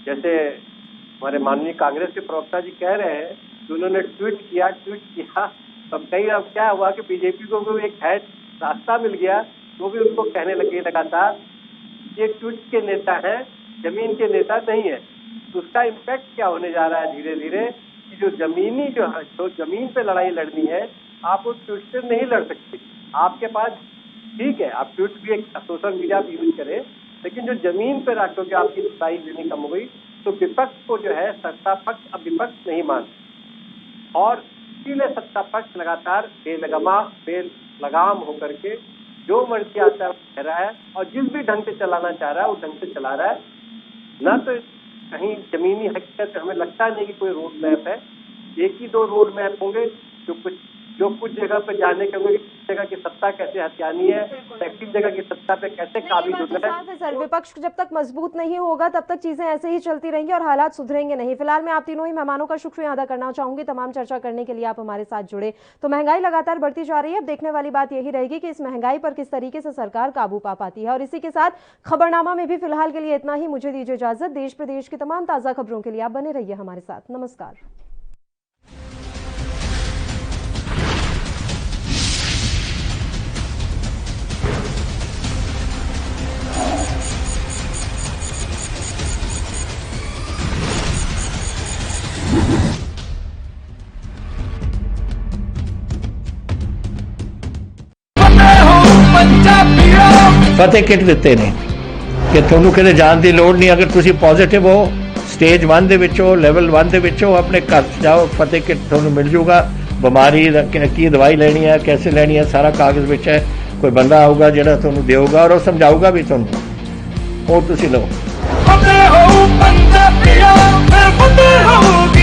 जैसे हमारे माननीय कांग्रेस के प्रवक्ता जी कह रहे हैं कि उन्होंने ट्वीट किया, तब कहीं अब क्या हुआ कि बीजेपी को भी एक है रास्ता मिल गया, वो भी उनको कहने लगे लगातार ये ट्वीट के नेता हैं, जमीन के नेता नहीं है। तो उसका इम्पैक्ट क्या होने जा रहा है धीरे धीरे कि जो जमीन पे लड़ाई लड़नी है आप उस ट्वीट से नहीं लड़ सकते। आपके पास ठीक है, आप ट्वीट भी एक सोशल मीडिया भी यूज करें, लेकिन जो जमीन पे रखोगे आपकी लड़ाई लेनी कम हो गई तो विपक्ष को जो है सत्ता पक्ष अब विपक्ष नहीं मानता। और इसीलिए सत्ता पक्ष लगातार बेलगाम होकर के जो मर्जी आता है कह रहा है और जिस भी ढंग से चलाना चाह रहा है उस ढंग से चला रहा है। न तो कहीं जमीनी हकीकत हमें लगता नहीं कि कोई रोड मैप है। एक ही दो रोड मैप होंगे जो कुछ जगह पे जाने के होंगे, जगह की सत्ता कैसे हथियानी है, किस जगह की सत्ता पे कैसे काबिज होना है। सर, विपक्ष जब तक मजबूत नहीं होगा तब तक चीजें ऐसे ही चलती रहेंगी और हालात सुधरेंगे नहीं। फिलहाल मैं आप तीनों ही मेहमानों का शुक्रिया अदा करना चाहूंगी, तमाम चर्चा करने के लिए आप हमारे साथ जुड़े। तो महंगाई लगातार बढ़ती जा रही है, अब देखने वाली बात यही रहेगी कि इस महंगाई पर किस तरीके से सरकार काबू पा पाती है। और इसी के साथ खबरनामा में भी फिलहाल के लिए इतना ही। मुझे दीजिए इजाजत। देश प्रदेश की तमाम ताजा खबरों के लिए आप बने रहिए हमारे साथ। नमस्कार। फतेह किट ਦਿੱਤੇ ਨੇ ਕਿ ਤੁਹਾਨੂੰ ਕਿਤੇ ਜਾਣ ਦੀ ਲੋੜ ਨਹੀਂ। ਅਗਰ ਤੁਸੀਂ ਪੋਜ਼ਿਟਿਵ ਹੋ, ਸਟੇਜ 1 ਦੇ ਵਿੱਚ ਹੋ, ਲੈਵਲ 1 ਦੇ ਵਿੱਚ ਹੋ, ਆਪਣੇ ਘਰ ਜਾਓ, ਫਤਿਹ ਕਿਟ ਤੁਹਾਨੂੰ ਮਿਲ ਜੂਗਾ। ਬਿਮਾਰੀ ਦਾ ਕੀ ਦਵਾਈ ਲੈਣੀ ਹੈ, कैसे ਲੈਣੀ ਹੈ, ਸਾਰਾ ਕਾਗਜ਼ ਵਿੱਚ ਹੈ। ਕੋਈ ਬੰਦਾ ਆਊਗਾ ਜਿਹੜਾ ਤੁਹਾਨੂੰ ਦੇਊਗਾ ਔਰ ਉਹ ਸਮਝਾਊਗਾ ਵੀ ਤੁਹਾਨੂੰ, ਉਹ ਤੁਸੀਂ ਲਓ। ਫਤਿਹ ਹੋ ਪੰਜਾਬੀਓ, ਫਤਿਹ ਹੋ।